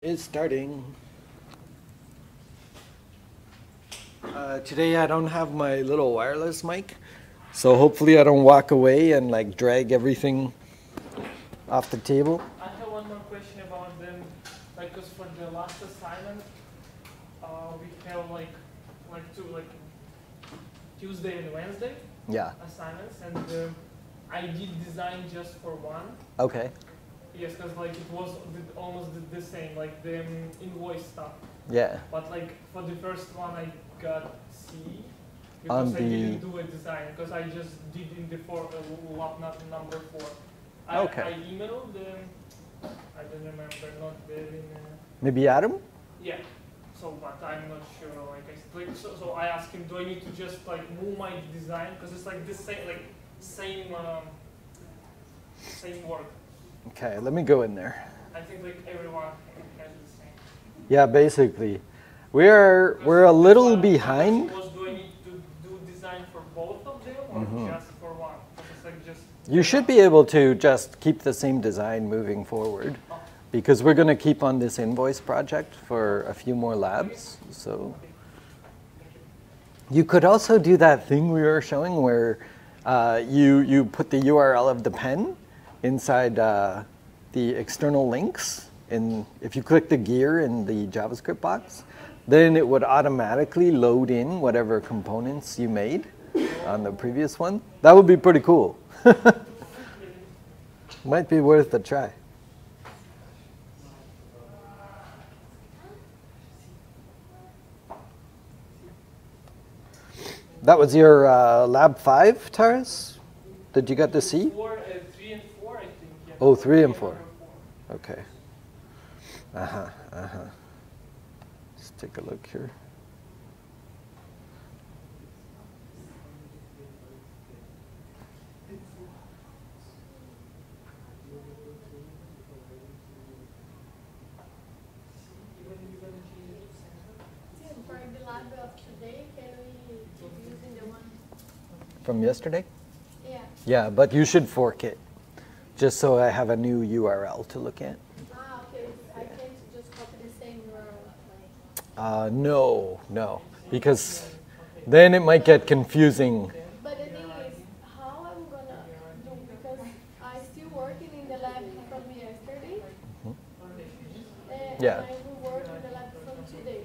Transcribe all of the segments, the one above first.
Is starting. Today I don't have my little wireless mic, so hopefully I don't walk away and like drag everything off the table. I have one more question about them, like, cause for the last assignment, we have like Tuesday and Wednesday assignments, and I did design just for one. Okay. Yes, because like it was almost the same, like the invoice stuff. Yeah. But like for the first one, I got C On because I didn't do a design, because I just did in the lab number 4. I emailed them. I don't remember, not very. Maybe Adam? Yeah. So, but I'm not sure. So I asked him, do I need to just like move my design, because it's like the same work. Okay, let me go in there. I think like everyone has the same. Yeah, basically. We're a little behind. Do I need to do design for both of them or just for one? It's like just You should be able to just keep the same design moving forward, because we're going to keep on this invoice project for a few more labs. So you could also do that thing we were showing where you put the URL of the pen inside the external links. And if you click the gear in the JavaScript box, then it would automatically load in whatever components you made on the previous one. That would be pretty cool. Might be worth a try. That was your lab 5, Taras? Did you get to see? 3 and 4, I think. Yeah. Oh, 3 and 4. Okay. Let's take a look here. For the lab of today, can we keep using the one? From yesterday? Yeah. Yeah, but you should fork it, just so I have a new URL to look at. Ah, okay. I can't just copy the same URL. No, because then it might get confusing. But the thing is, how I'm gonna do, because I'm still working in the lab from yesterday, and Yeah. I will work in the lab from today.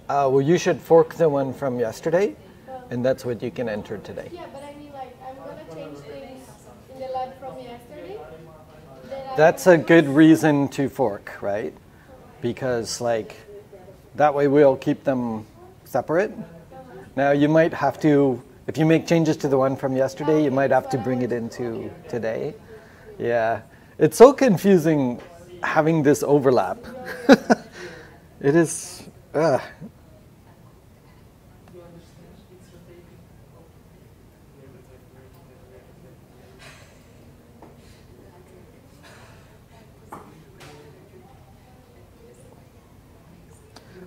Well, you should fork the one from yesterday, and that's what you can enter today. Yeah, but I mean, like, I'm gonna change things in the lab from yesterday. That's a good reason to fork, right? Because like that way we'll keep them separate. Now you might have to, if you make changes to the one from yesterday, you might have to bring it into today. Yeah, it's so confusing having this overlap. It is.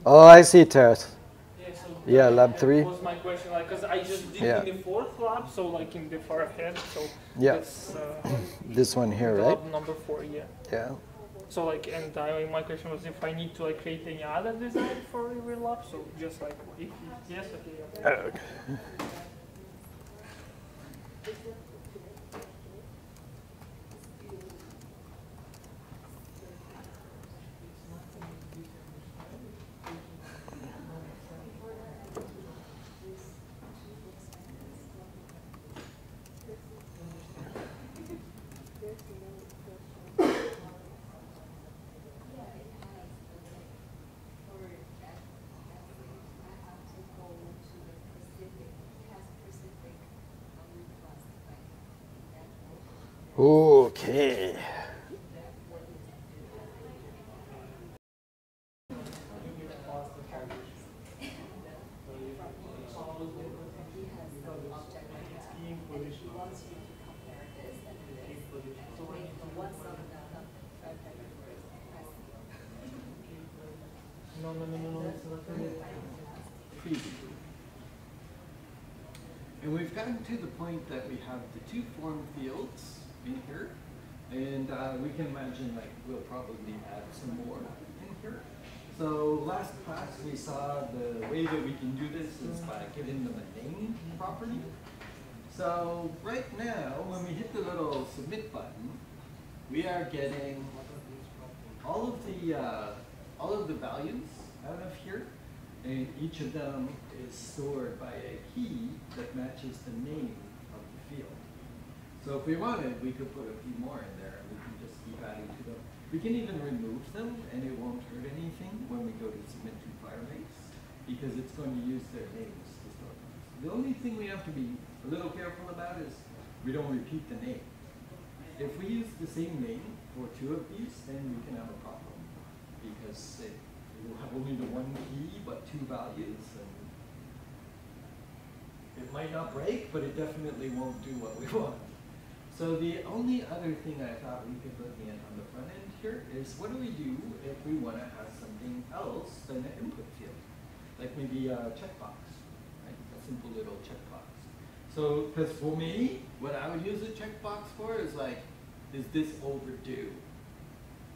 Oh, I see, Taras. Yeah, so Yeah, lab 3. That was my question, like, because I just did in the 4th lab, so like in the far ahead. So Yeah. that's This one here, right? lab number 4, yeah. Yeah. So like, and my question was if I need to like create any other design for every lab. So just like, if yes, okay. Okay. Okay. No. Preview. And we've gotten to the point that we have the 2 form fields in here. And we can imagine like we'll probably add some more in here. So last class we saw the way that we can do this is by giving them a name property. So right now, when we hit the little submit button, we are getting all of the values out of here, and each of them is stored by a key that matches the name of the field. So if we wanted, we could put a few more in there, and we can just keep adding to them. We can even remove them, and it won't hurt anything when we go to submit to Firebase, because it's going to use their names to store them. The only thing we have to be a little careful about is we don't repeat the name. If we use the same name for two of these, then we can have a problem, because it will have only the one key but two values, and it might not break, but it definitely won't do what we want. So the only other thing I thought we could look in on the front end here is, what do we do if we want to have something else than an input field? Like maybe a checkbox, right? A simple little checkbox. So, because for me, what I would use a checkbox for is like, is this overdue?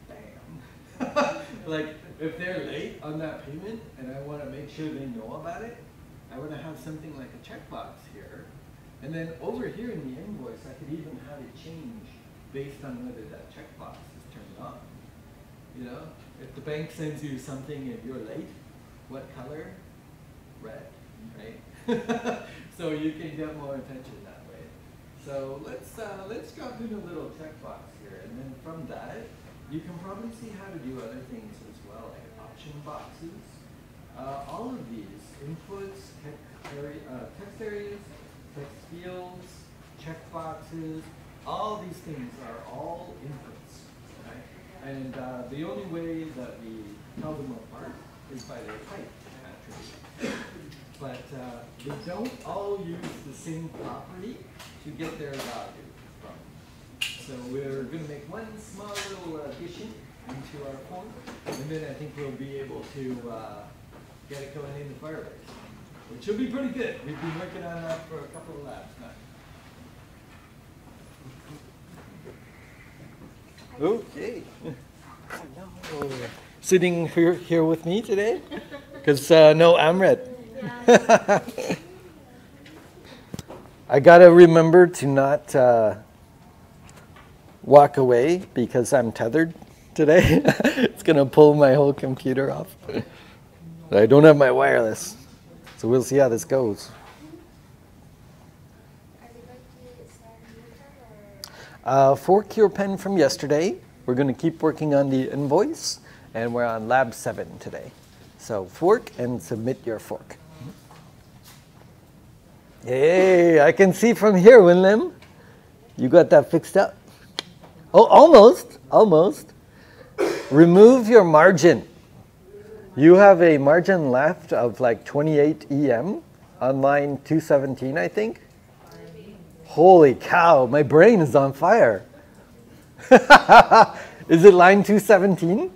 Bam. Like, if they're late on that payment and I want to make sure they know about it, I want to have something like a checkbox here. And then over here in the invoice, I could even have it change based on whether that checkbox is turned on. You know, if the bank sends you something and you're late, what color? Red, right? So you can get more attention that way. So let's drop in a little checkbox here, and then from that, you can probably see how to do other things as well, like option boxes. All of these inputs, text areas, text fields, checkboxes, all these things are all inputs, right? And the only way that we tell them apart is by their type attribute. But they don't all use the same property to get their value from. So we're going to make one small little addition into our form, and then I think we'll be able to get it going into Firebase, which will be pretty good. We've been working on that for a couple of labs now. Okay. Sitting here with me today, because no Amrit. I gotta remember to not walk away because I'm tethered today. It's gonna pull my whole computer off. I don't have my wireless, so we'll see how this goes. Fork your pen from yesterday. We're gonna keep working on the invoice, and we're on lab 7 today. So fork and submit your fork. Hey, I can see from here, Winlim. You got that fixed up. Oh, almost. Remove your margin. You have a margin left of like 28 EM on line 217, I think. Holy cow, my brain is on fire. Is it line 217?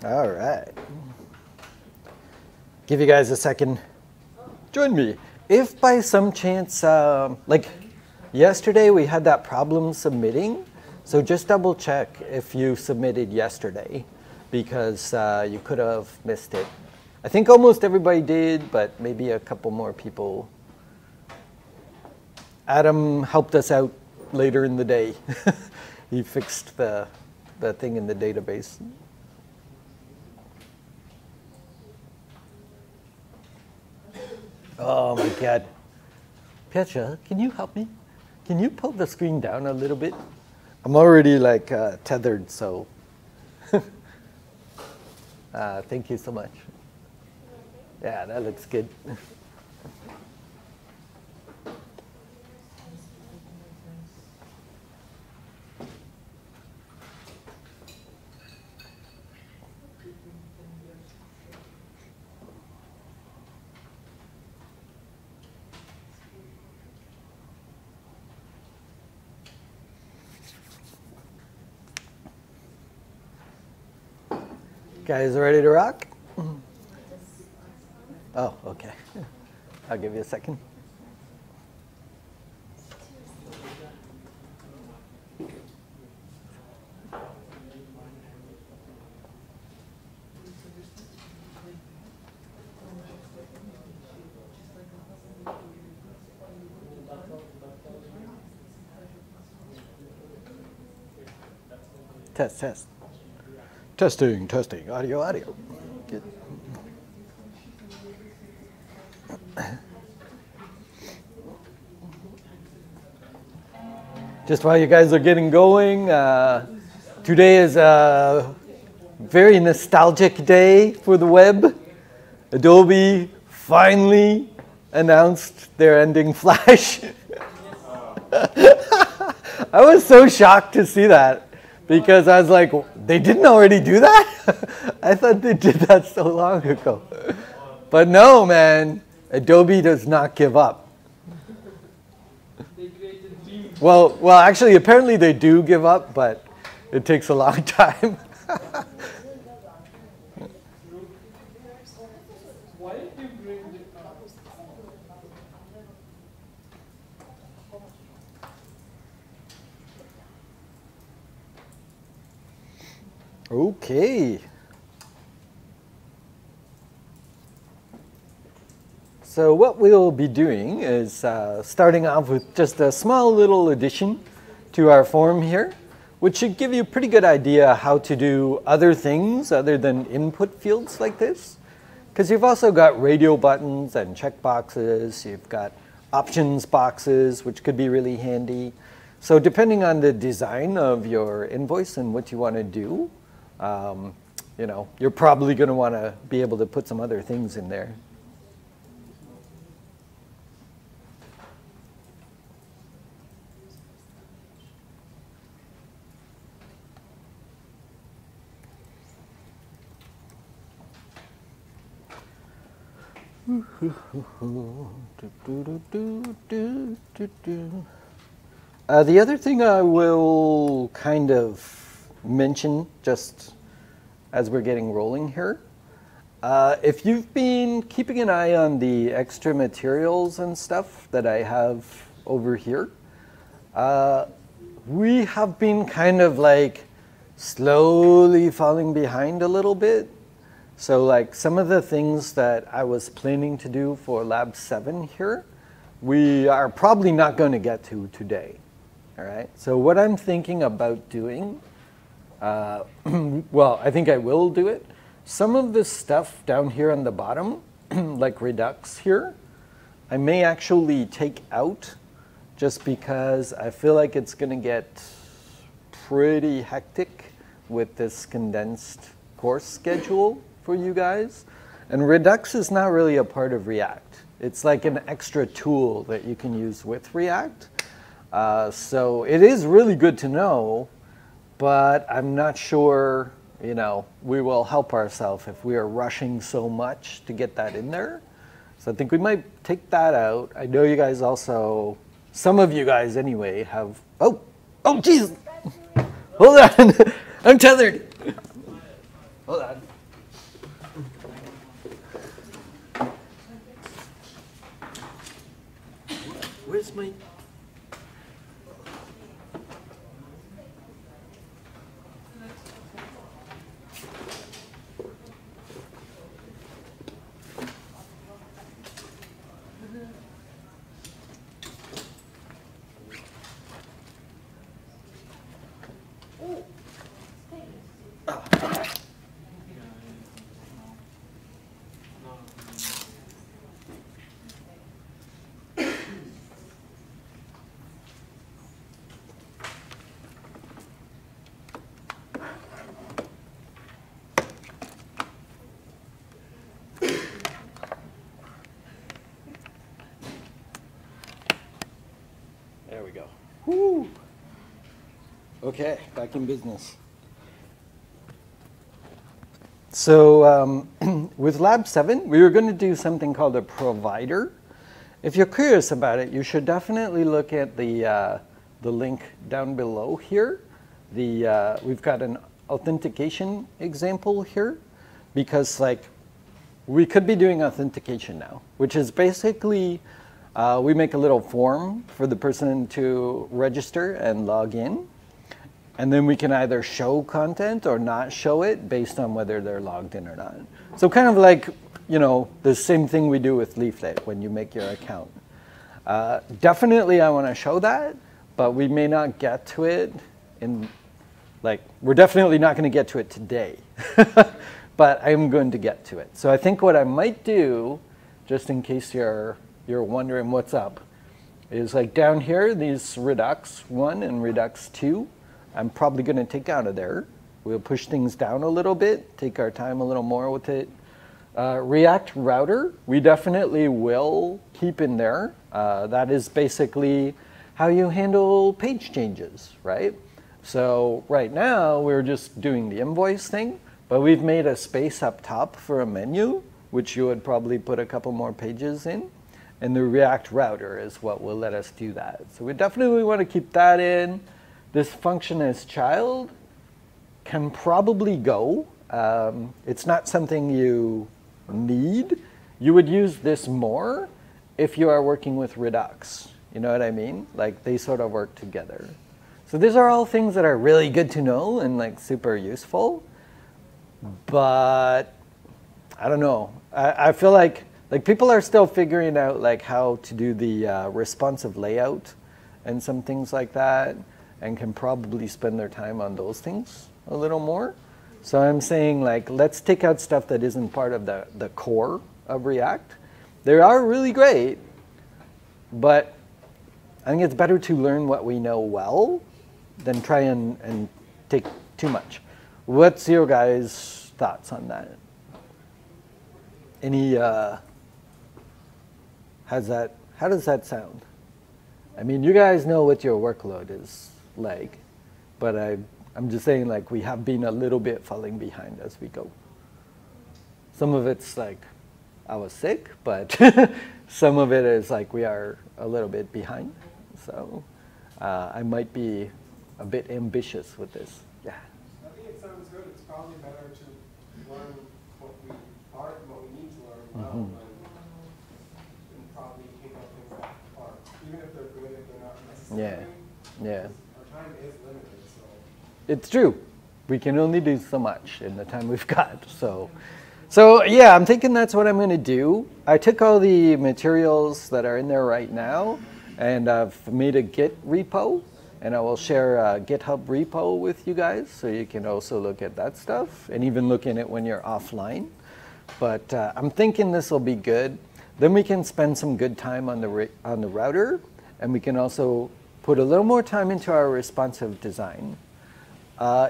All right. Give you guys a second. Join me. If by some chance, like yesterday we had that problem submitting, so just double check if you submitted yesterday, because you could have missed it. I think almost everybody did, but maybe a couple more people. Adam helped us out later in the day. He fixed the thing in the database. Oh my God. Petra, can you help me? Can you pull the screen down a little bit? I'm already like tethered, so. Thank you so much. Yeah, that looks good. Guys ready to rock? Oh, okay. I'll give you a second. Test, test. Testing, testing, audio, audio. Good. Just while you guys are getting going, today is a very nostalgic day for the web. Adobe finally announced their ending Flash. I was so shocked to see that. Because I was like, they didn't already do that? I thought they did that so long ago. But no, man, Adobe does not give up. Well, actually, apparently they do give up, but it takes a long time. Why did you bring the Okay. So what we'll be doing is starting off with just a small little addition to our form here, which should give you a pretty good idea how to do other things other than input fields like this. Because you've also got radio buttons and checkboxes, you've got options boxes, which could be really handy. So depending on the design of your invoice and what you want to do, you know, you're probably going to want to be able to put some other things in there. The other thing I will kind of mention just as we're getting rolling here, if you've been keeping an eye on the extra materials and stuff that I have over here, we have been kind of like slowly falling behind a little bit. So like some of the things that I was planning to do for Lab 7 here, we are probably not going to get to today. All right. So what I'm thinking about doing, well, I think I will do it. Some of this stuff down here on the bottom, like Redux here, I may actually take out just because I feel like it's going to get pretty hectic with this condensed course schedule for you guys. And Redux is not really a part of React. It's like an extra tool that you can use with React. So it is really good to know, but I'm not sure, you know, we will help ourselves if we are rushing so much to get that in there. So I think we might take that out. I know you guys also, some of you guys anyway have, oh geez, hold on, I'm tethered. Hold on. Where's my... There we go. Woo. Okay, back in business. So with Lab 7, we were going to do something called a provider. If you're curious about it, you should definitely look at the link down below here. We've got an authentication example here. because like we could be doing authentication now, which is basically we make a little form for the person to register and log in. And then we can either show content or not show it based on whether they're logged in or not. So kind of like, you know, the same thing we do with Leaflet when you make your account. Definitely I want to show that, but we may not get to it in, like, we're definitely not going to get to it today. But I'm going to get to it. So I think what I might do, just in case you're wondering what's up, is like down here, these Redux 1 and Redux 2, I'm probably going to take out of there. We'll push things down a little bit, take our time a little more with it. React Router, we definitely will keep in there. That is basically how you handle page changes, right? So right now, we're just doing the invoice thing, but we've made a space up top for a menu, which you would probably put a couple more pages in. And the React Router is what will let us do that. So we definitely want to keep that in. This function as child can probably go. It's not something you need. You would use this more if you are working with Redux. You know what I mean? Like they sort of work together. So these are all things that are really good to know and like super useful. But I don't know. I feel like people are still figuring out like how to do the responsive layout and some things like that, and can probably spend their time on those things a little more. So I'm saying like, let's take out stuff that isn't part of the core of React. They are really great, but I think it's better to learn what we know well than try and take too much. What's your guys' thoughts on that? Any, how does that sound? I mean, you guys know what your workload is like, but I'm just saying like we have been a little bit falling behind as we go. Some of it's like I was sick, but some of it is like we are a little bit behind. So I might be a bit ambitious with this. Yeah. I think it sounds good. It's probably better to learn what we need to learn well, and probably pick up things that are, even if they're good, if they're not necessary. Yeah. Our time is limited, so. It's true. We can only do so much in the time we've got. So yeah, I'm thinking that's what I'm going to do. I took all the materials that are in there right now, and I've made a Git repo, and I will share a GitHub repo with you guys, so you can also look at that stuff, and even look in it when you're offline. But I'm thinking this will be good. Then we can spend some good time on the router, and we can also put a little more time into our responsive design.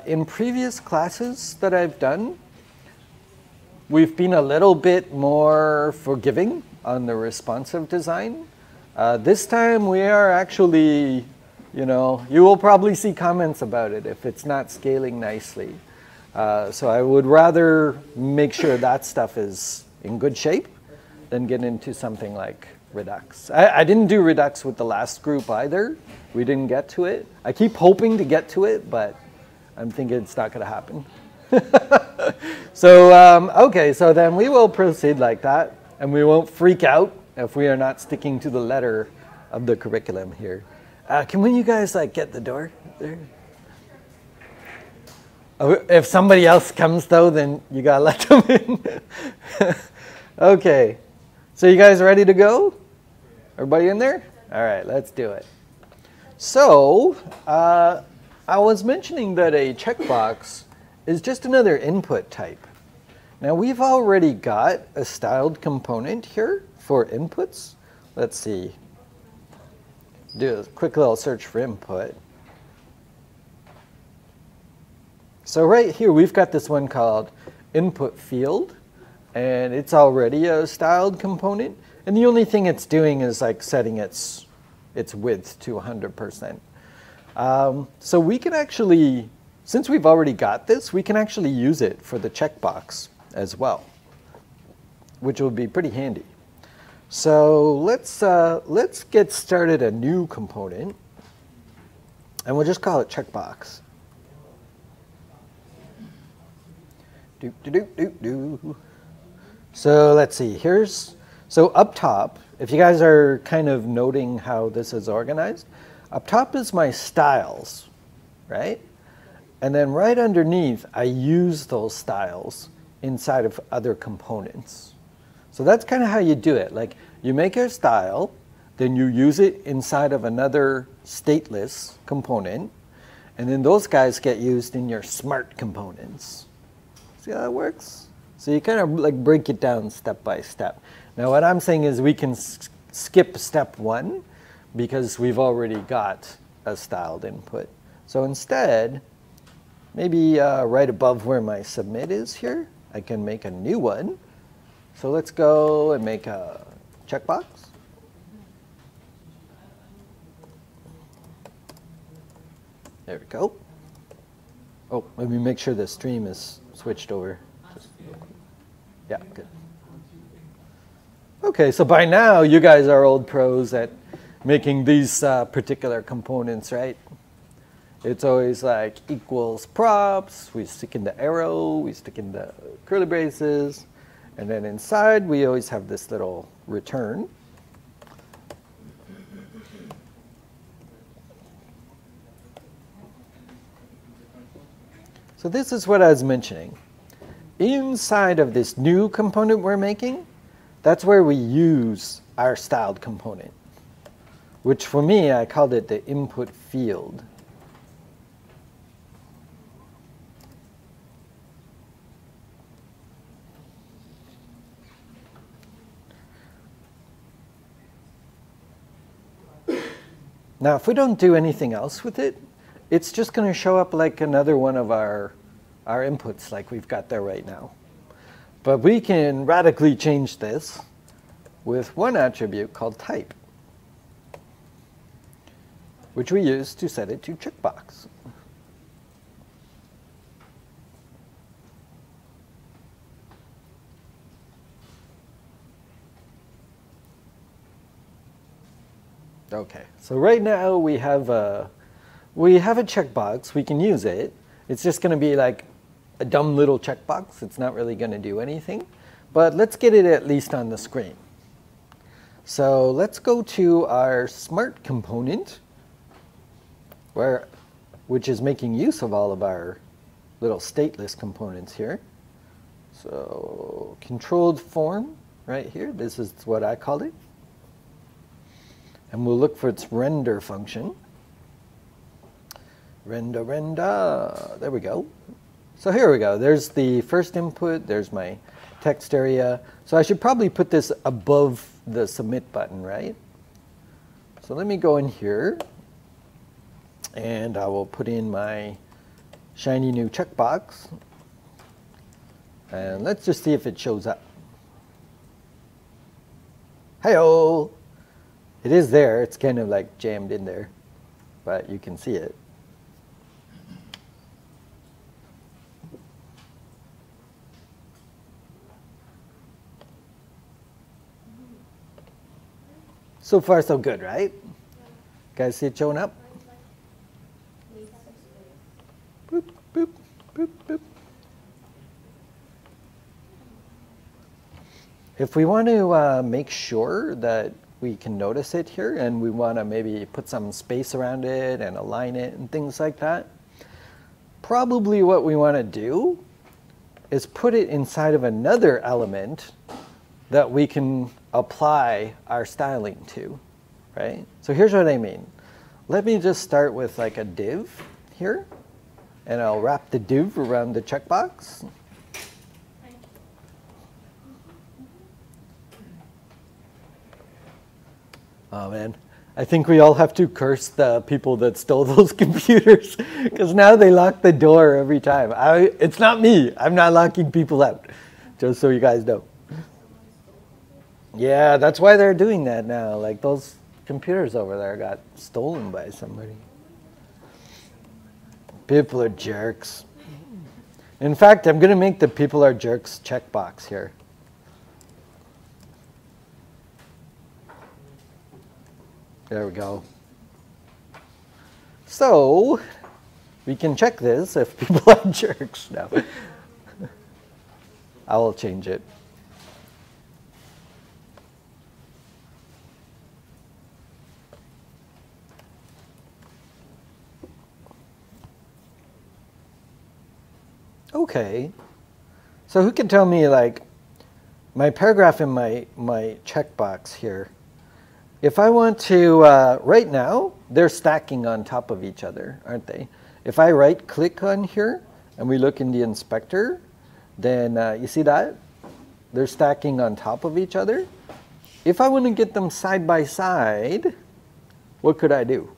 In previous classes that I've done, we've been a little bit more forgiving on the responsive design. This time we are actually, you know, you will probably see comments about it if it's not scaling nicely. So I would rather make sure that stuff is in good shape than get into something like Redux. I didn't do Redux with the last group either. We didn't get to it. I keep hoping to get to it, but I'm thinking it's not going to happen. So, okay, so then we will proceed like that, and we won't freak out if we are not sticking to the letter of the curriculum here. Can one of you guys like get the door there? If somebody else comes though, then you gotta let them in. Okay, so you guys ready to go? Everybody in there? All right, let's do it. So, I was mentioning that a checkbox is just another input type. Now we've already got a styled component here for inputs. Let's see. Do a quick little search for input. So right here we've got this one called input field, and it's already a styled component. And the only thing it's doing is like setting its width to 100%. So we can actually, since we've already got this, we can actually use it for the checkbox as well, which will be pretty handy. So let's get started a new component, and we'll just call it checkbox. So let's see, so up top, if you guys are kind of noting how this is organized, up top is my styles, right? And then right underneath, I use those styles inside of other components. So that's kind of how you do it. Like you make your style, then you use it inside of another stateless component, and then those guys get used in your smart components. See how that works? So you kind of like break it down step by step. Now what I'm saying is we can skip step 1 because we've already got a styled input. So instead, maybe right above where my submit is here, I can make a new one. So let's go and make a checkbox. There we go. Oh, let me make sure the stream is switched over. Yeah, good. Okay, so by now you guys are old pros at making these particular components, right? It's always like equals props, we stick in the arrow, we stick in the curly braces, and then inside we always have this little return. So this is what I was mentioning. Inside of this new component we're making, that's where we use our styled component, which for me, I called it the input field. Now, if we don't do anything else with it, it's just going to show up like another one of our inputs like we've got there right now. But we can radically change this with one attribute called type, which we use to set it to checkbox. Okay, so right now we have a checkbox. We can use it. It's just going to be like a dumb little checkbox. It's not really going to do anything. But let's get it at least on the screen. So let's go to our smart component, which is making use of all of our little stateless components here. So controlled form right here. This is what I called it. And we'll look for its render function. Render. There we go. So here we go. There's the first input. There's my text area. So I should probably put this above the submit button, right? So let me go in here. And I will put in my shiny new checkbox. And let's just see if it shows up. Hey-oh! It is there. It's kind of like jammed in there, but you can see it. So far, so good, right? Guys see it showing up? Boop, boop, boop, boop. If we want to make sure that we can notice it here and we want to maybe put some space around it and align it and things like that, probably what we want to do is put it inside of another element that we can apply our styling to, right? So here's what I mean. Let me just start with like a div here, and I'll wrap the div around the checkbox. Oh man, I think we all have to curse the people that stole those computers because now they lock the door every time. It's not me. I'm not locking people out, just so you guys know. Yeah, that's why they're doing that now. Like those computers over there got stolen by somebody. People are jerks. In fact, I'm going to make the people are jerks checkbox here. There we go. So we can check this if people are jerks now. I will change it. Okay. So who can tell me, like, my paragraph in my checkbox here, if I want to, right now, they're stacking on top of each other, aren't they? If I right-click on here and we look in the inspector, then you see that? They're stacking on top of each other. If I want to get them side by side, what could I do?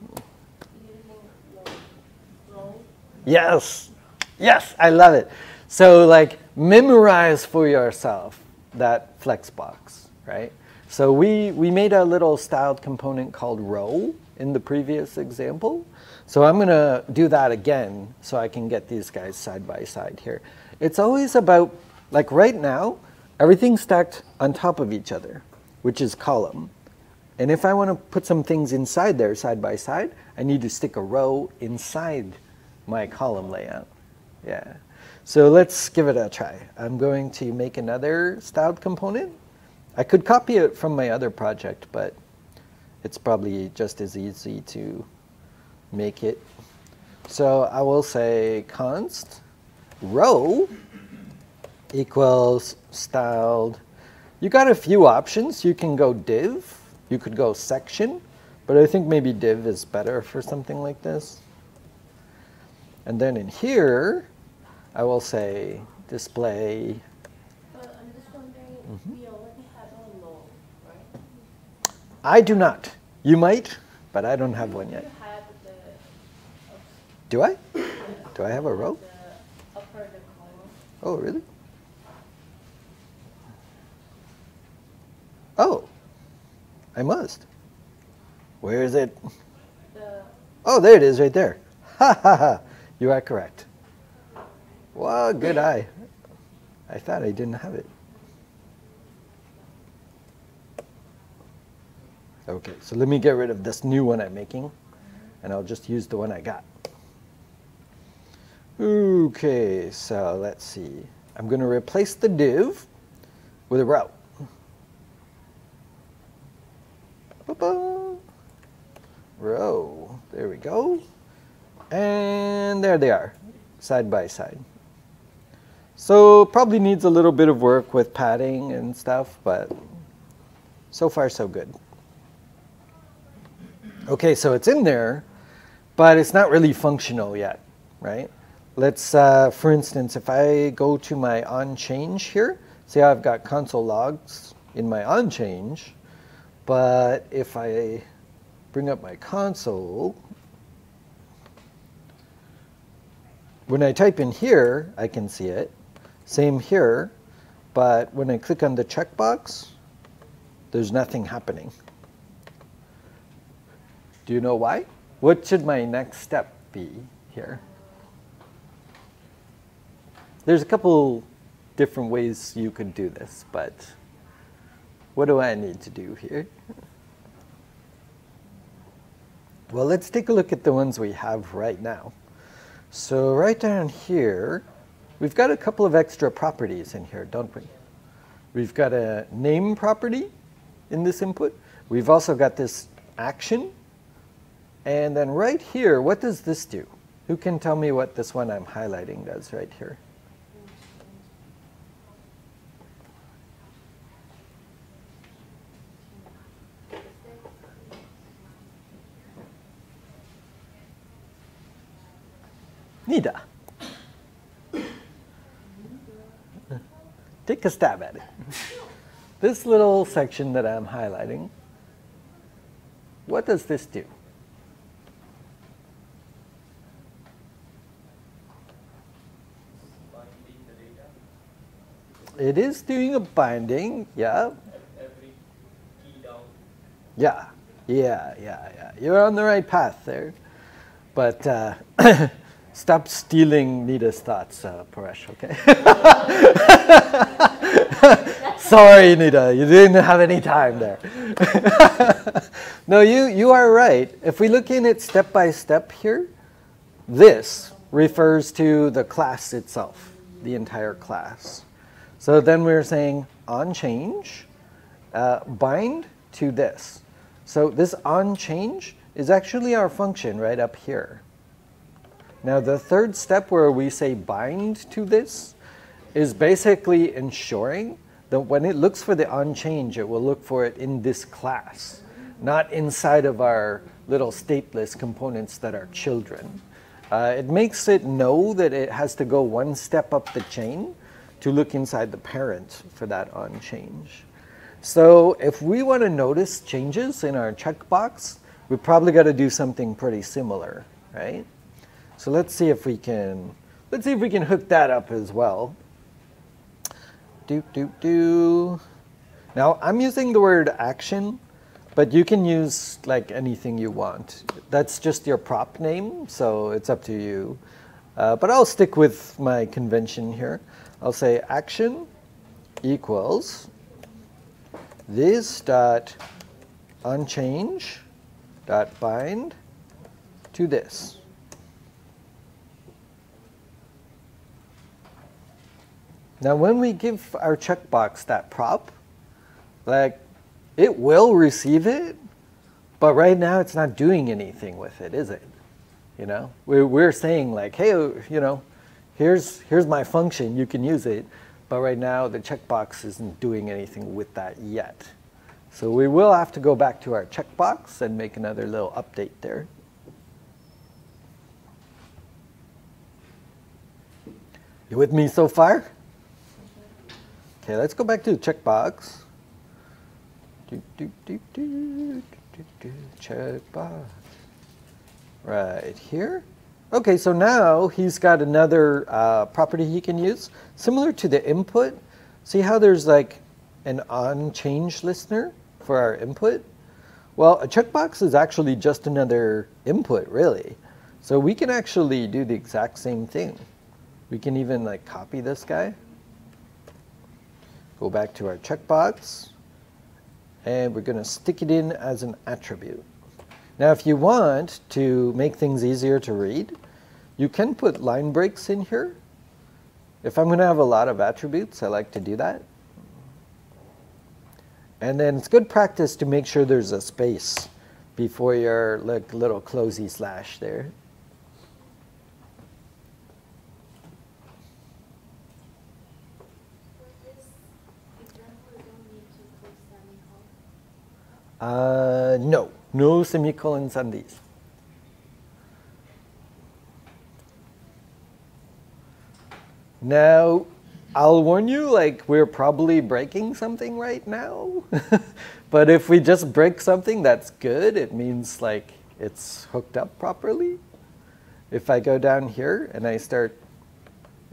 Yes. Yes, I love it. So like memorize for yourself that flex box, right? So we made a little styled component called row in the previous example. So I'm going to do that again so I can get these guys side by side here. It's always about, like right now, everything's stacked on top of each other, which is column. And if I want to put some things inside there side by side, I need to stick a row inside my column layout. Yeah. So let's give it a try. I'm going to make another styled component. I could copy it from my other project, but it's probably just as easy to make it. So I will say const row equals styled. You got a few options. You can go div. You could go section. But I think maybe div is better for something like this. And then in here, I will say display. But I'm just wondering, we already have a row, right? I do not. You might, but I don't have one yet. You have the, Do I? Do I have a row? the upper the column. Oh, really? Oh, I must. Where is it? Oh, there it is right there. Ha ha ha. You are correct. Well, good eye. I thought I didn't have it. Okay, so let me get rid of this new one I'm making, and I'll just use the one I got. Okay, so let's see. I'm going to replace the div with a row. Ba-ba. Row. There we go. And there they are, side by side. So probably needs a little bit of work with padding and stuff, but so far so good. Okay, so it's in there, but it's not really functional yet, right? Let's, for instance, if I go to my onChange here, see how I've got console logs in my onChange, but if I bring up my console, when I type in here, I can see it. Same here, but when I click on the checkbox, there's nothing happening. Do you know why? What should my next step be here? There's a couple different ways you could do this, but what do I need to do here? Well, let's take a look at the ones we have right now. So right down here, we've got a couple of extra properties in here, don't we? We've got a name property in this input. We've also got this action. And then right here, what does this do? Who can tell me what this one I'm highlighting does right here? Nida. Take a stab at it. This little section that I'm highlighting, what does this do? It is doing a binding, yeah. Every key down. Yeah. You're on the right path there. But stop stealing Nita's thoughts, Paresh, okay? Sorry, Nita, you didn't have any time there. No, you are right. If we look in it step by step here, this refers to the class itself, the entire class. So then we're saying onChange, bind to this. So this onChange is actually our function right up here. Now the third step where we say bind to this is basically ensuring that when it looks for the onChange, it will look for it in this class, not inside of our little stateless components that are children. It makes it know that it has to go one step up the chain to look inside the parent for that onChange. So if we want to notice changes in our checkbox, we probably got to do something pretty similar, right? So let's see if we can hook that up as well. Now I'm using the word action, but you can use like anything you want. That's just your prop name, so it's up to you. But I'll stick with my convention here. I'll say action equals this dot onChange dot bind to this. Now when we give our checkbox that prop, like it will receive it, but right now it's not doing anything with it, is it? You know, we're saying like, hey, you know, here's my function, you can use it, but right now the checkbox isn't doing anything with that yet. So we will have to go back to our checkbox and make another little update there. You with me so far? Okay, let's go back to the checkbox. Checkbox. Right here. Okay, so now he's got another property he can use, similar to the input. See how there's like an onChange listener for our input? Well, a checkbox is actually just another input, really. So we can actually do the exact same thing. We can even like copy this guy. Go back to our checkbox, and we're going to stick it in as an attribute. Now, if you want to make things easier to read, you can put line breaks in here. If I'm going to have a lot of attributes, I like to do that. And then it's good practice to make sure there's a space before your like, little closey slash there. No, no semicolons on these. Now, I'll warn you, like, we're probably breaking something right now. But if we just break something that's good, it means, like, it's hooked up properly. If I go down here and I start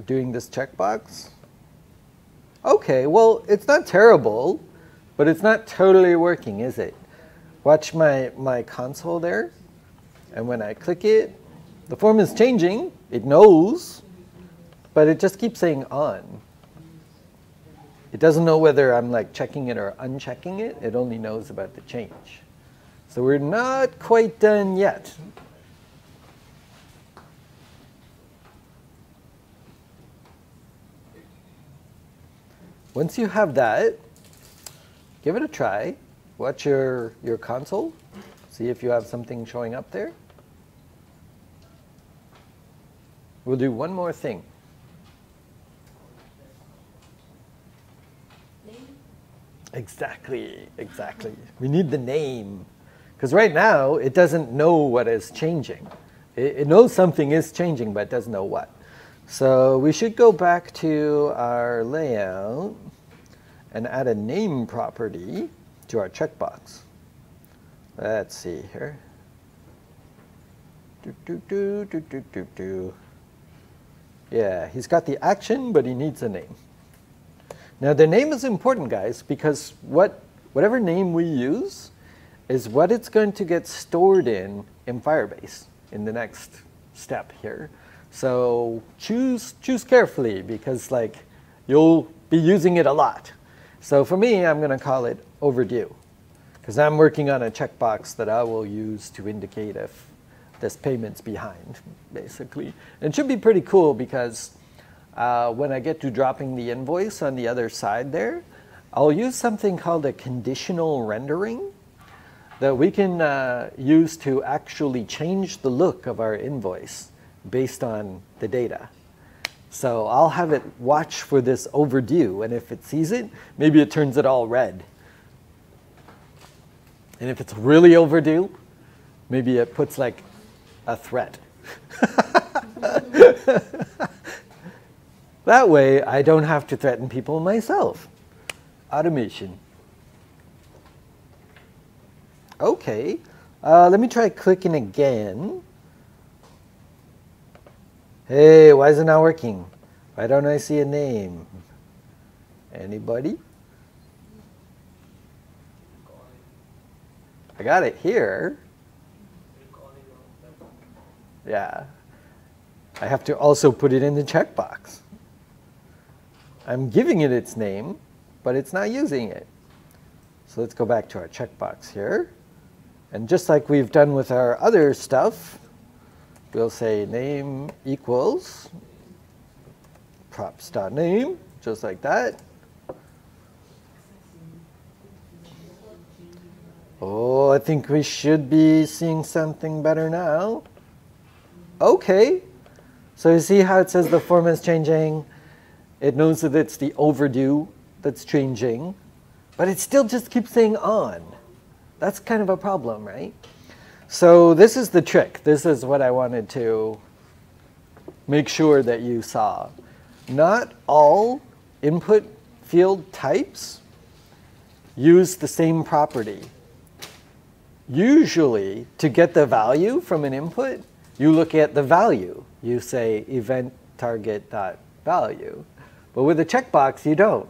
doing this checkbox, okay, well, it's not terrible, but it's not totally working, is it? Watch my console there, and when I click it, the form is changing, it knows, but it just keeps saying on. It doesn't know whether I'm like checking it or unchecking it, it only knows about the change. So we're not quite done yet. Once you have that, give it a try. Watch your console. See if you have something showing up there. We'll do one more thing. Name? Exactly, exactly. We need the name. Because right now, it doesn't know what is changing. It knows something is changing, but it doesn't know what. So we should go back to our layout and add a name property to our checkbox. Let's see here. Yeah, he's got the action, but he needs a name. Now the name is important, guys, because whatever name we use is what it's going to get stored in Firebase in the next step here. So choose carefully, because like you'll be using it a lot. So for me, I'm going to call it overdue, because I'm working on a checkbox that I will use to indicate if this payment's behind, basically. And it should be pretty cool, because when I get to dropping the invoice on the other side there, I'll use something called a conditional rendering that we can use to actually change the look of our invoice based on the data. So I'll have it watch for this overdue, and if it sees it, maybe it turns it all red. And if it's really overdue, maybe it puts like a threat. That way, I don't have to threaten people myself. Automation. Okay, let me try clicking again. Hey, why is it not working? Why don't I see a name? Anybody? I got it here. Yeah. I have to also put it in the checkbox. I'm giving it its name, but it's not using it. So let's go back to our checkbox here. And just like we've done with our other stuff, we'll say name equals props.name, just like that. Oh, I think we should be seeing something better now. Okay. So you see how it says the format is changing. It knows that it's the overdue that's changing, but it still just keeps saying on. That's kind of a problem, right? So this is the trick. This is what I wanted to make sure that you saw. Not all input field types use the same property. Usually, to get the value from an input, you look at the value. You say event target dot value. But with a checkbox, you don't.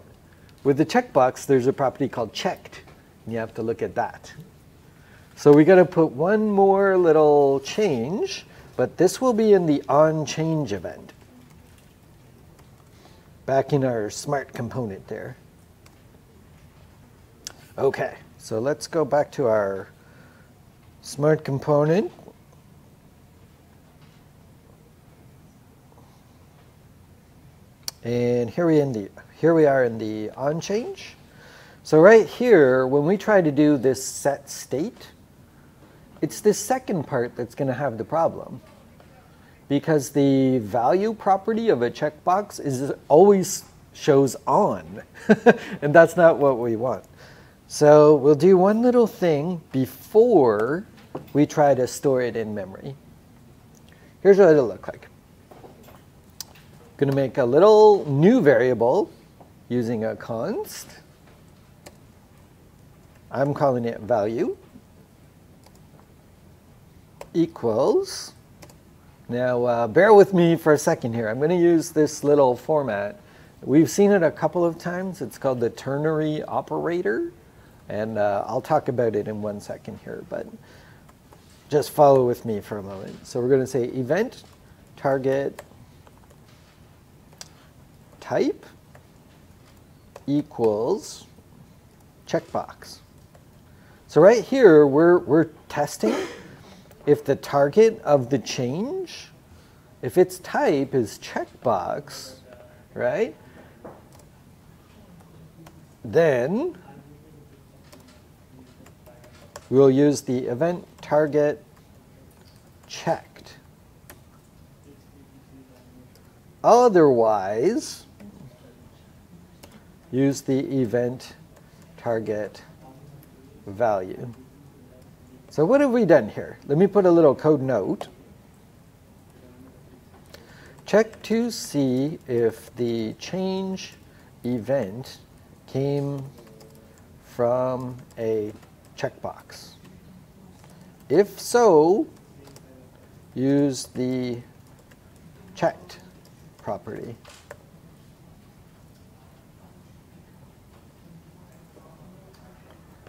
With the checkbox, there's a property called checked, and you have to look at that. So we got to put one more little change, but this will be in the onChange event. Back in our smart component there. Okay, so let's go back to our smart component. And here we are in the onChange. So right here, when we try to do this set state, it's this second part that's going to have the problem. Because the value property of a checkbox is always shows on. And that's not what we want. So we'll do one little thing before we try to store it in memory. Here's what it'll look like. Going to make a little new variable using a const. I'm calling it value equals. Now bear with me for a second here. I'm going to use this little format. We've seen it a couple of times. It's called the ternary operator. And I'll talk about it in 1 second here, but just follow with me for a moment. So we're going to say event target type equals checkbox. So right here, we're testing if the target of the change, if its type is checkbox, right? Then we'll use the event target checked. Otherwise, use the event target value. So what have we done here? Let me put a little code note. Check to see if the change event came from a checkbox. If so, use the checked property.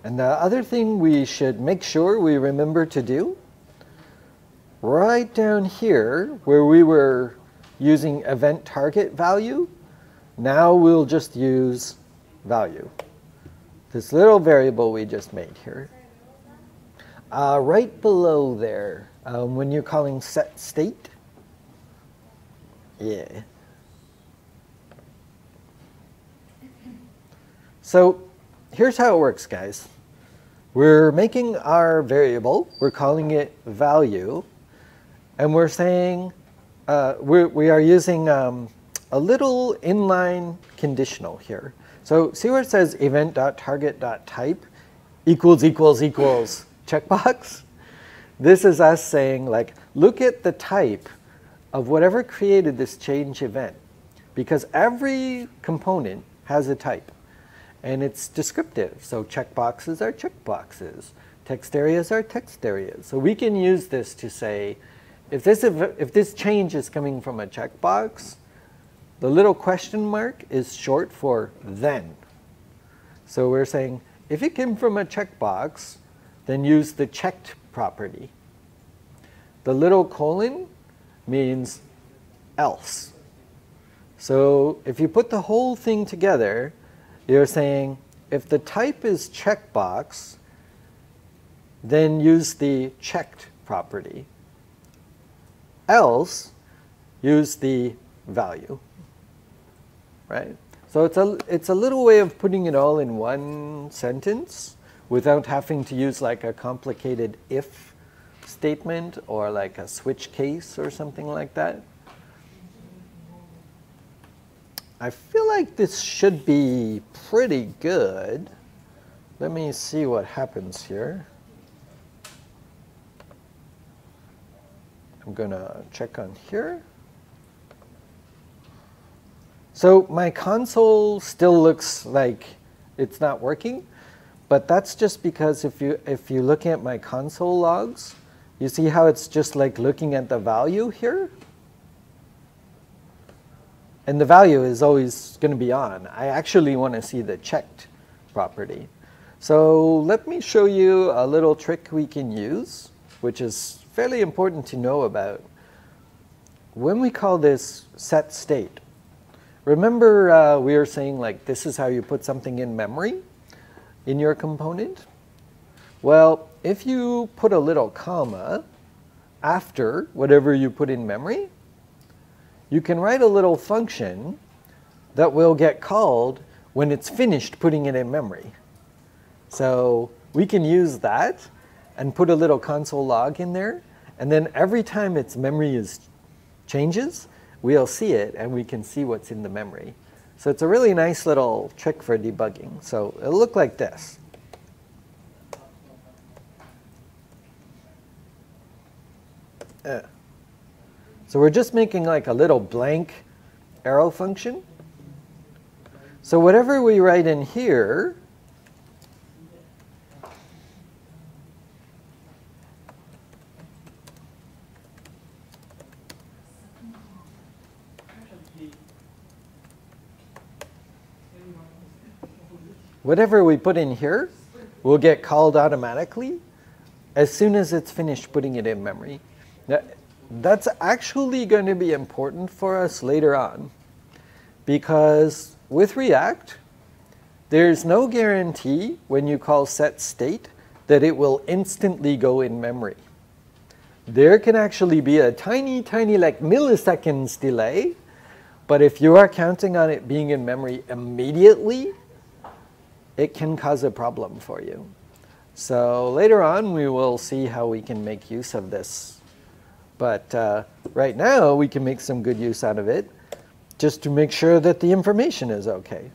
And the other thing we should make sure we remember to do, right down here where we were using event target value, now we'll just use value. This little variable we just made here. Right below there, when you're calling set state, yeah. So here's how it works, guys. We're making our variable, we're calling it value, and we're saying, we are using a little inline conditional here. So see where it says event.target.type equals checkbox? This is us saying, like, look at the type of whatever created this change event, because every component has a type. And it's descriptive. So checkboxes are checkboxes. Text areas are text areas. So we can use this to say, if this change is coming from a checkbox, the little question mark is short for then. So we're saying, if it came from a checkbox, then use the checked property. The little colon means else. So if you put the whole thing together, you're saying, if the type is checkbox, then use the checked property. Else, use the value. Right? So it's a little way of putting it all in one sentence without having to use like a complicated if statement or like a switch case or something like that. I feel like this should be pretty good. Let me see what happens here. I'm going to check on here. So my console still looks like it's not working, but that's just because if you look at my console logs, you see how it's just like looking at the value here? And the value is always going to be on. I actually want to see the checked property. So let me show you a little trick we can use, which is fairly important to know about. When we call this set state, remember we were saying like this is how you put something in memory in your component? Well, if you put a little comma after whatever you put in memory, you can write a little function that will get called when it's finished putting it in memory. So we can use that and put a little console log in there, and then every time its memory changes, we'll see it and we can see what's in the memory. So it's a really nice little trick for debugging. So it'll look like this. So we're just making like a little blank arrow function. So whatever we write in here, whatever we put in here will get called automatically as soon as it's finished putting it in memory. Now, that's actually going to be important for us later on, because with React, there's no guarantee when you call set state that it will instantly go in memory. There can actually be a tiny, tiny like milliseconds delay, but if you are counting on it being in memory immediately, it can cause a problem for you. So later on, we will see how we can make use of this. But right now, we can make some good use out of it just to make sure that the information is OK.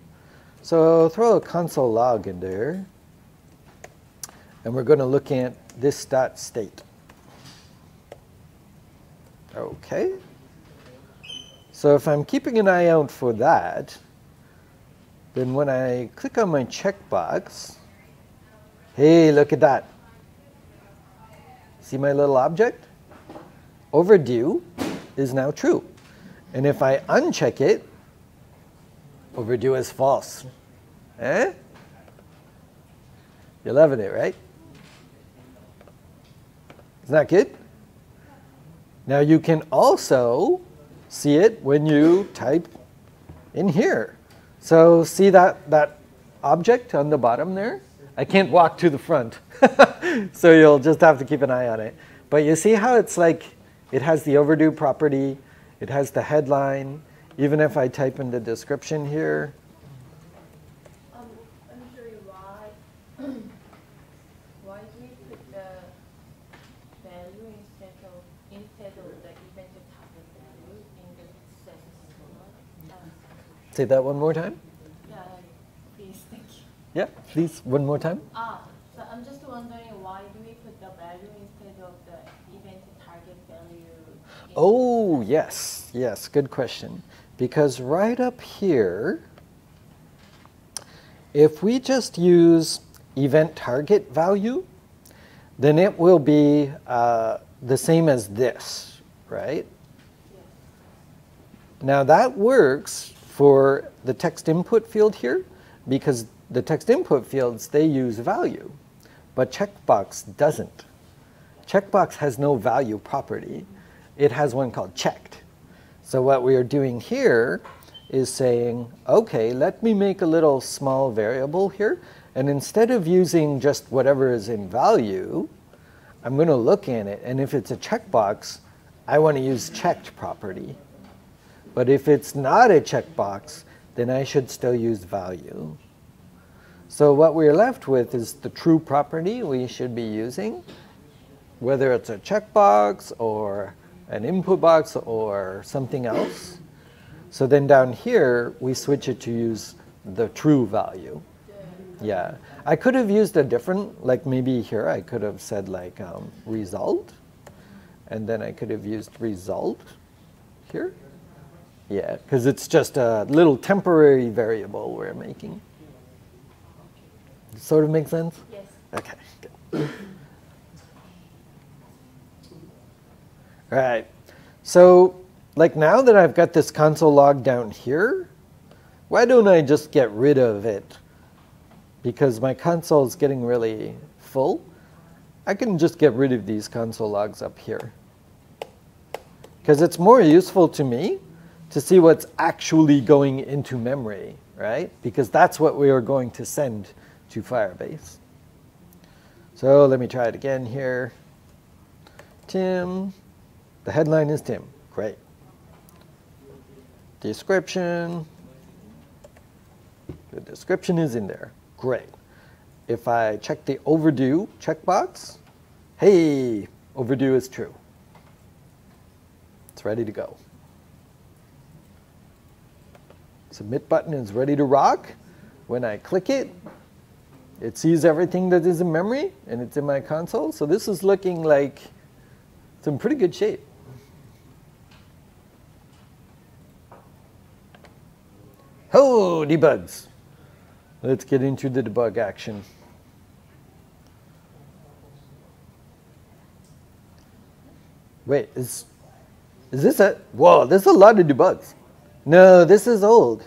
So throw a console log in there. And we're going to look at this dot state. OK. So if I'm keeping an eye out for that, then when I click on my checkbox, hey, look at that. See my little object? Overdue is now true. And if I uncheck it, overdue is false. Eh? You're loving it, right? Isn't that good? Now you can also see it when you type in here. So see that object on the bottom there? I can't walk to the front, so you'll just have to keep an eye on it. But you see how it's like, it has the overdue property, it has the headline. Even if I type in the description here, Say that one more time. Yeah, please, thank you. Yeah, please, one more time. So I'm just wondering why do we put the value instead of the event target value? Oh, yes, yes, good question. Because right up here, if we just use event target value, then it will be the same as this, right? Now that works for the text input field here, because the text input fields, they use value, but checkbox doesn't. Checkbox has no value property. It has one called checked. So what we are doing here is saying, okay, let me make a little small variable here, and instead of using just whatever is in value, I'm going to look in it, and if it's a checkbox, I want to use checked property. But if it's not a checkbox, then I should still use value. So what we're left with is the true property we should be using, whether it's a checkbox or an input box or something else. So then down here, we switch it to use the true value. Yeah, I could have used a different, like maybe here I could have said like result, and then I could have used result here. Yeah, because it's just a little temporary variable we're making. Sort of make sense? Yes. Okay, good. All right, so like now that I've got this console log down here, why don't I just get rid of it? Because my console is getting really full. I can just get rid of these console logs up here. Because it's more useful to me to see what's actually going into memory, right? Because that's what we are going to send to Firebase. So let me try it again here. Tim, the headline is Tim, great. Description, the description is in there, great. If I check the overdue checkbox, hey, overdue is true. It's ready to go. Submit button is ready to rock. When I click it, it sees everything that is in memory, and it's in my console. So this is looking like it's in pretty good shape. Oh, debugs. Let's get into the debug action. Wait, is this a, whoa, there's a lot of debugs. No, this is old.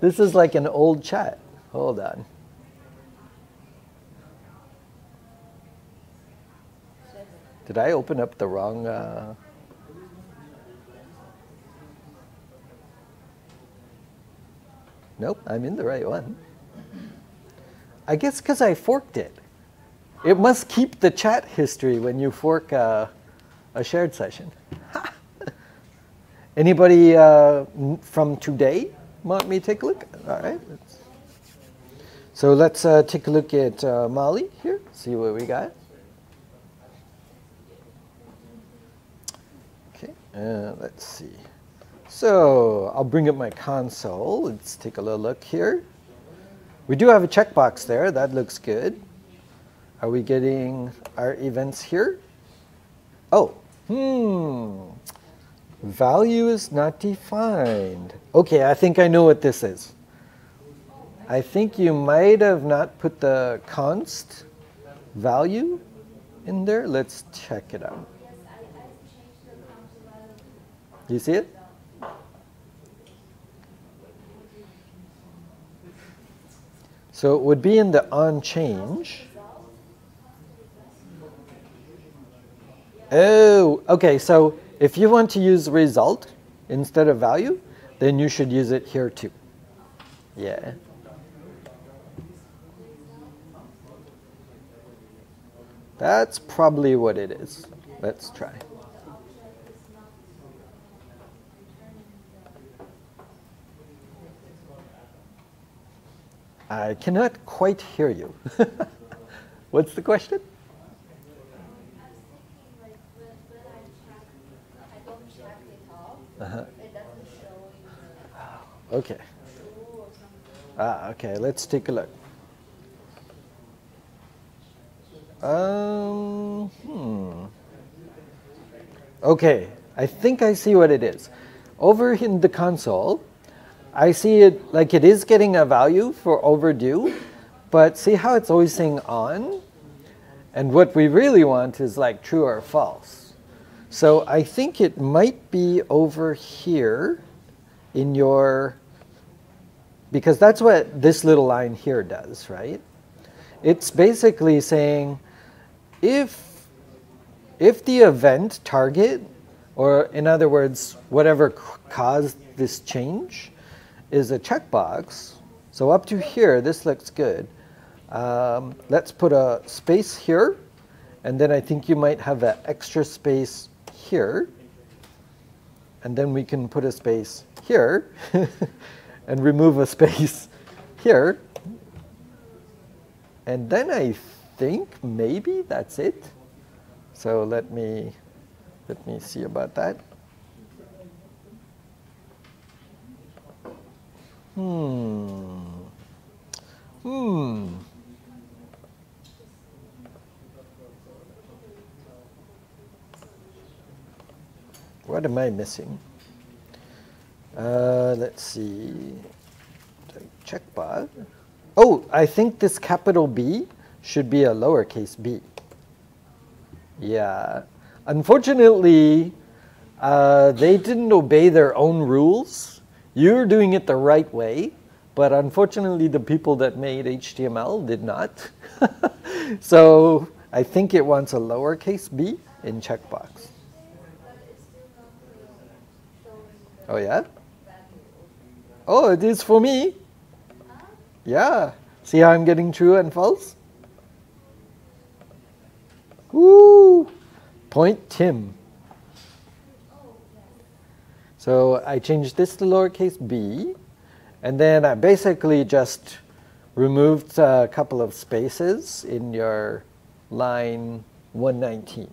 This is like an old chat. Hold on. Did I open up the wrong? Nope, I'm in the right one. I guess because I forked it. It must keep the chat history when you fork a shared session. Anybody from today want me to take a look? All right. So let's take a look at Molly here, see what we got. Okay, let's see. So I'll bring up my console. Let's take a little look here. We do have a checkbox there. That looks good. Are we getting our events here? Oh, value is not defined. Okay, I think I know what this is. I think you might have not put the const value in there. Let's check it out. You see it? So it would be in the on change. Oh, okay, so if you want to use result instead of value, then you should use it here too. Yeah. That's probably what it is. Let's try. I cannot quite hear you. What's the question? It doesn't show in Okay. Okay, let's take a look. Okay, I think I see what it is. Over in the console, I see it like it is getting a value for overdue, but see how it's always saying on? And what we really want is like true or false. So I think it might be over here in your, because that's what this little line here does, right? It's basically saying if the event target, or in other words, whatever caused this change, is a checkbox, so up to here, this looks good. Let's put a space here, and then I think you might have an extra space here, and then we can put a space here, and remove a space here, and then I think maybe that's it. So let me see about that. What am I missing? Let's see. Checkbox. Oh, I think this capital B should be a lowercase b. Yeah. Unfortunately, they didn't obey their own rules. You're doing it the right way, but unfortunately the people that made HTML did not. So I think it wants a lowercase b in checkbox. Oh yeah? Oh, it is for me? Yeah. See how I'm getting true and false? Woo! Point Tim. So I changed this to lowercase b, and then I basically just removed a couple of spaces in your line 119.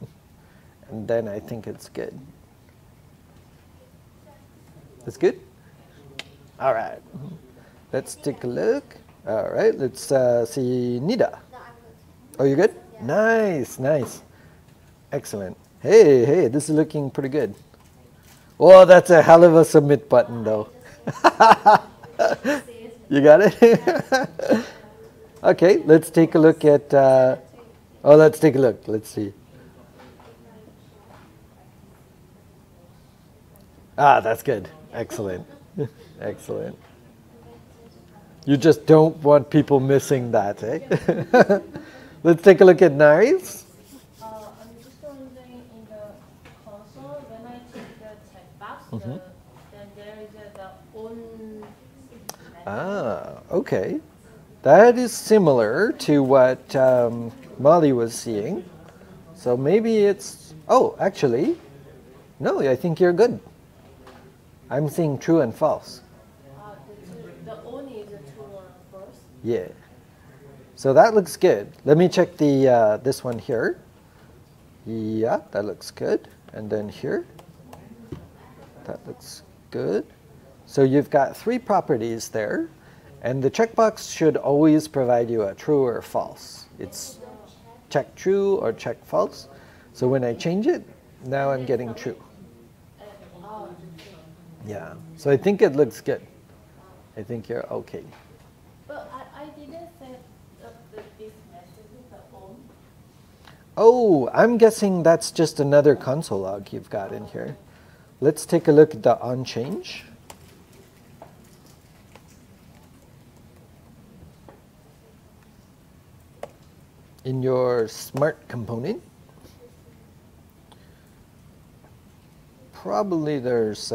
And then I think it's good. That's good? All right. Let's take a look. All right, let's see Nida. Oh, you good? Nice, nice. Excellent. Hey, this is looking pretty good. Oh, that's a hell of a submit button, though. You got it? Okay, let's take a look at, let's take a look. Let's see. That's good. Excellent. Excellent. You just don't want people missing that, eh? Let's take a look at Nari's. I'm just wondering, in the console, when I check the checkbox, then there is the on. Okay. That is similar to what Molly was seeing. So maybe it's, actually, no, I think you're good. I'm seeing true and false. The on is a true or false? Yeah. So that looks good. Let me check the this one here. Yeah, that looks good. And then here, that looks good. So you've got 3 properties there, and the checkbox should always provide you a true or false. It's check true or check false. So when I change it, now I'm getting true. Yeah. So I think it looks good. I think you're okay. But I didn't set up this message with the on. Oh, I'm guessing that's just another console log you've got in here. Let's take a look at the on change. In your smart component, probably there's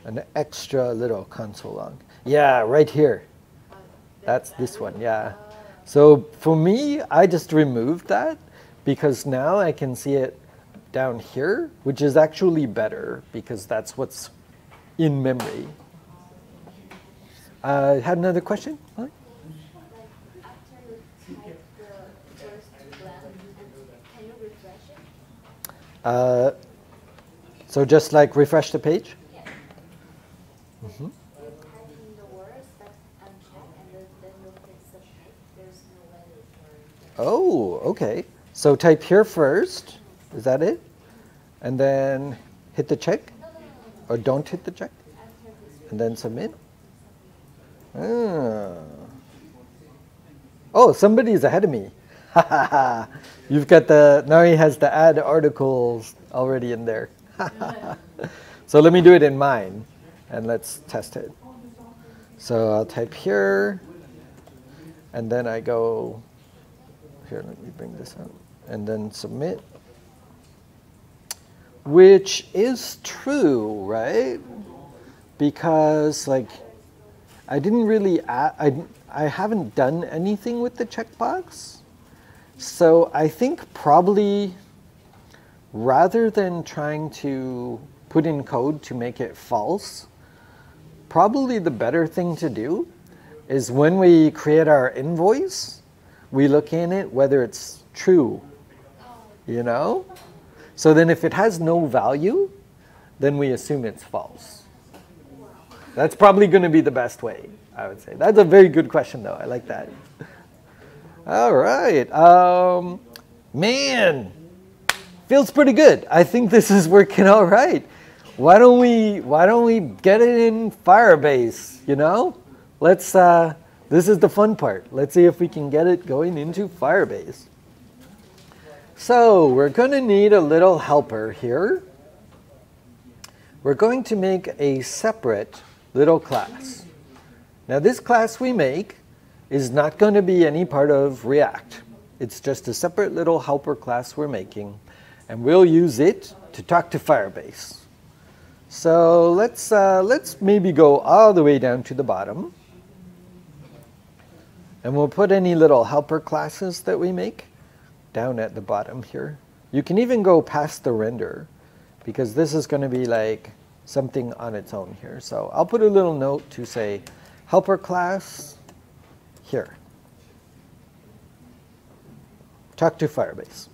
an extra little console log. Yeah, right here. That's this one, yeah. So for me, I just removed that because now I can see it down here, which is actually better because that's what's in memory. Had another question? Huh? So just like refresh the page? Yes. Mm-hmm. You type in the words that uncheck and then you hit submit. There's no value for it. Oh, okay. So type here first. Is that it? And then hit the check? Or don't hit the check? And then submit? Ah. Oh, somebody's ahead of me. You've got now he has the add articles already in there. So let me do it in mine and let's test it. So I'll type here and then I go, here, let me bring this up, and then submit. Which is true, right? Because like, I didn't really, I haven't done anything with the checkbox. So I think probably rather than trying to put in code to make it false, probably the better thing to do is when we create our invoice, we look in it whether it's true, you know? So then if it has no value, then we assume it's false. That's probably going to be the best way, I would say. That's a very good question, though. I like that. All right. Man, feels pretty good. I think this is working all right. Why don't we get it in Firebase, you know? Let's, this is the fun part. Let's see if we can get it going into Firebase. So we're going to need a little helper here. We're going to make a separate little class. Now this class we make is not going to be any part of React. It's just a separate little helper class we're making, and we'll use it to talk to Firebase. So let's maybe go all the way down to the bottom, and we'll put any little helper classes that we make down at the bottom here. You can even go past the render, because this is going to be like something on its own here. So I'll put a little note to say helper class here. Talk to Firebase.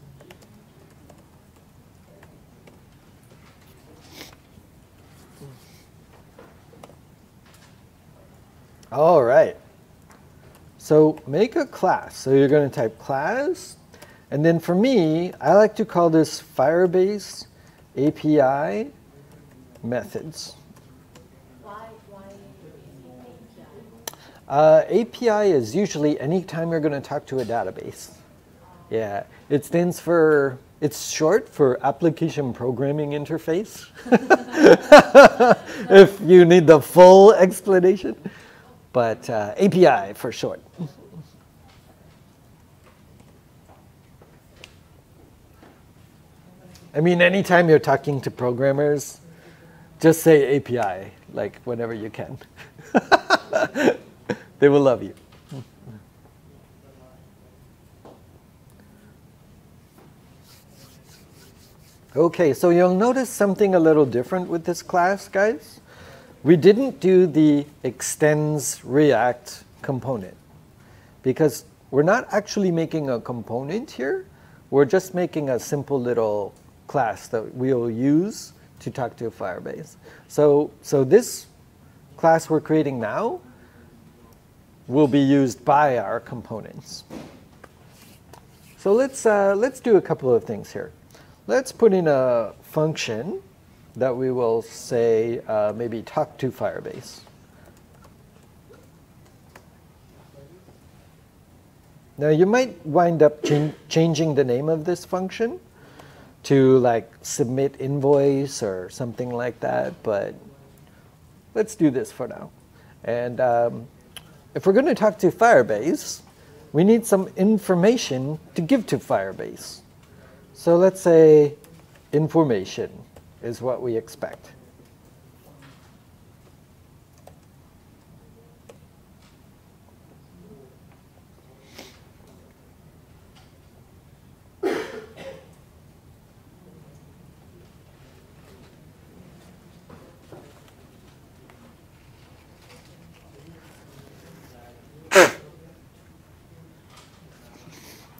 All right. So make a class. So you're going to type class. And then for me, I like to call this Firebase API methods. Why API? API is usually anytime you're going to talk to a database. Yeah, it stands for, it's short for Application Programming Interface. If you need the full explanation. But API for short. I mean, anytime you're talking to programmers, just say API, like whenever you can. They will love you. Okay, so you'll notice something a little different with this class, guys. We didn't do the extends React component because we're not actually making a component here. We're just making a simple little class that we'll use to talk to Firebase. So this class we're creating now will be used by our components. So let's do a couple of things here. Let's put in a function that we will say maybe talk to Firebase. Now you might wind up changing the name of this function to like submit invoice or something like that, but let's do this for now. And if we're going to talk to Firebase, we need some information to give to Firebase. So let's say information is what we expect.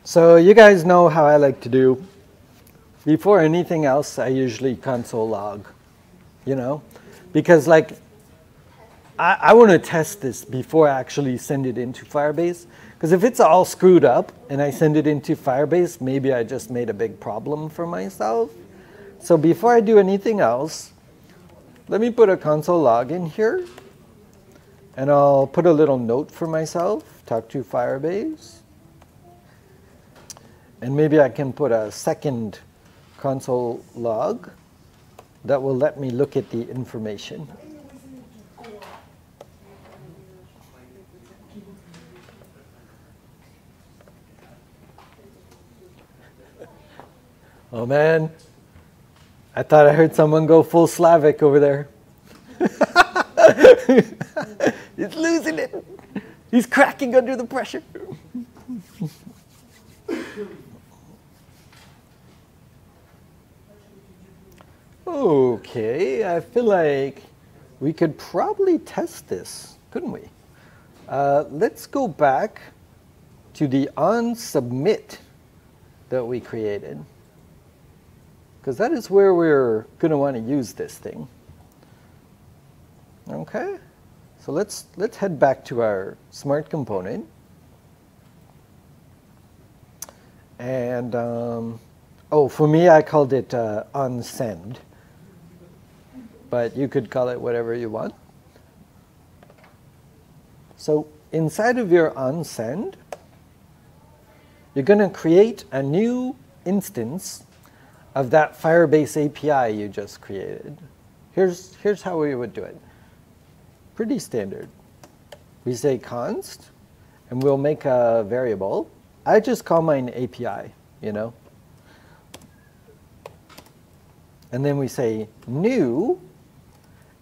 So you guys know how I like to do before anything else, I usually console log, you know, because like I want to test this before I actually send it into Firebase. Because if it's all screwed up and I send it into Firebase, maybe I just made a big problem for myself. So before I do anything else, let me put a console log in here. And I'll put a little note for myself, talk to Firebase. And maybe I can put a second console log that will let me look at the information. Oh man, I thought I heard someone go full Slavic over there. He's losing it. He's cracking under the pressure. Okay, I feel like we could probably test this, couldn't we? Let's go back to the onSubmit that we created, because that is where we're going to want to use this thing. Okay, so let's head back to our smart component. And, oh, for me, I called it onSend. But you could call it whatever you want. So inside of your onSend, you're going to create a new instance of that Firebase API you just created. Here's how we would do it. Pretty standard. We say const, and we'll make a variable. I just call mine API, you know. And then we say new,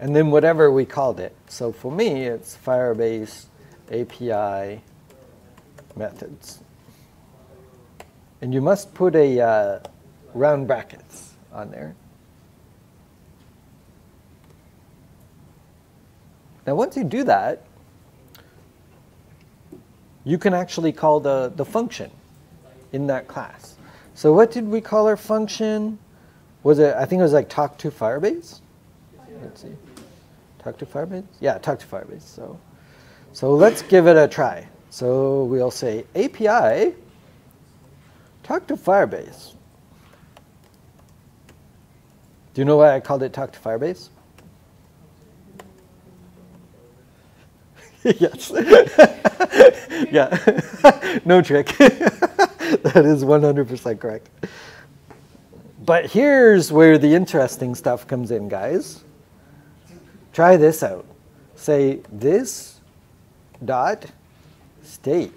and then whatever we called it. So for me, it's Firebase API methods. And you must put a round brackets on there. Now once you do that, you can actually call the function in that class. So what did we call our function? Was it, I think it was like talk to Firebase? Let's see. Talk to Firebase? Yeah, talk to Firebase. So let's give it a try. So we'll say API, talk to Firebase. Do you know why I called it talk to Firebase? Yes. Yeah. No trick. That is 100% correct. But here's where the interesting stuff comes in, guys. Try this out. Say this dot state.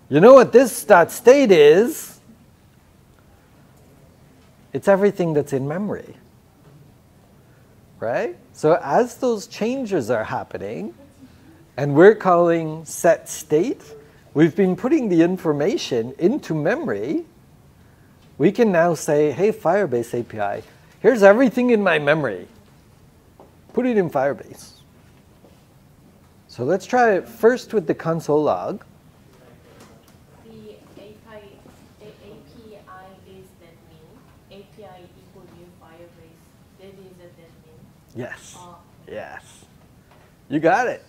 You know what this dot state is? It's everything that's in memory. Right? So as those changes are happening, and we're calling set state, we've been putting the information into memory. We can now say, hey, Firebase API, here's everything in my memory. Put it in Firebase. So let's try it first with the console log. The API is that mean. API equal new Firebase. That is that mean. Yes. Yes. You got it.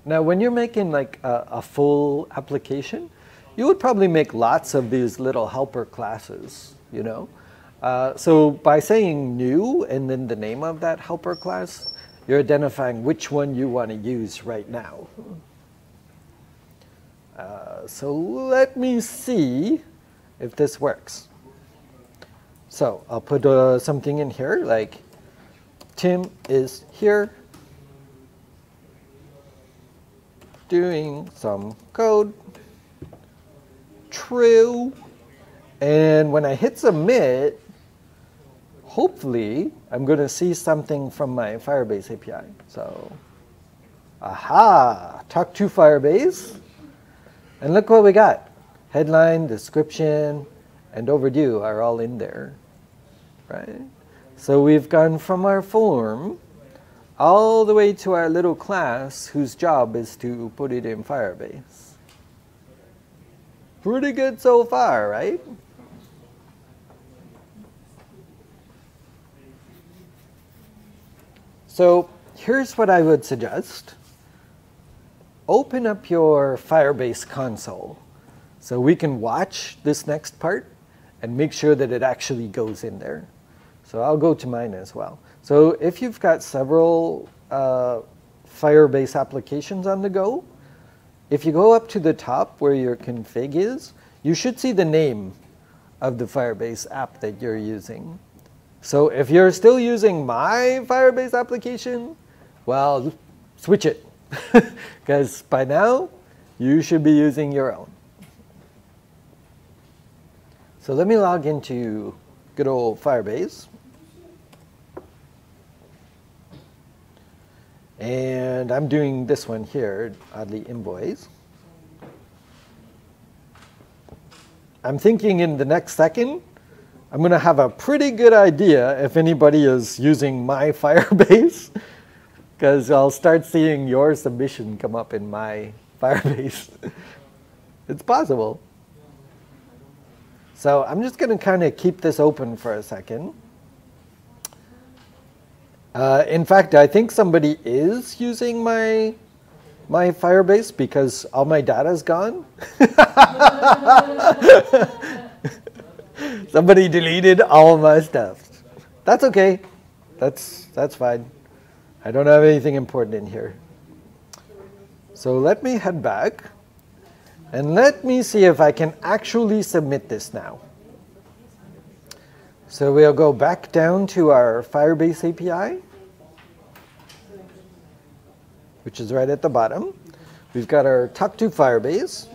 Now, when you're making like a full application, you would probably make lots of these little helper classes, you know. So by saying new and then the name of that helper class, you're identifying which one you want to use right now. So let me see if this works. So I'll put something in here like Tim is here doing some code. True. And when I hit submit, hopefully I'm going to see something from my Firebase API. So, aha, talk to Firebase. And look what we got. Headline, description, and overdue are all in there, right? So we've gone from our form all the way to our little class whose job is to put it in Firebase. Pretty good so far, right? So here's what I would suggest. Open up your Firebase console so we can watch this next part and make sure that it actually goes in there. So I'll go to mine as well. So if you've got several Firebase applications on the go, if you go up to the top where your config is, you should see the name of the Firebase app that you're using. So if you're still using my Firebase application, well, switch it. Because by now, you should be using your own. So let me log into good old Firebase. And I'm doing this one here, oddly invoice. I'm thinking in the next second, I'm going to have a pretty good idea if anybody is using my Firebase, because I'll start seeing your submission come up in my Firebase. It's possible. So I'm just going to kind of keep this open for a second. In fact, I think somebody is using my Firebase because all my data is gone. Somebody deleted all my stuff. That's okay. That's fine. I don't have anything important in here. So let me head back and let me see if I can actually submit this now. So we'll go back down to our Firebase API, which is right at the bottom. We've got our Talk to Firebase.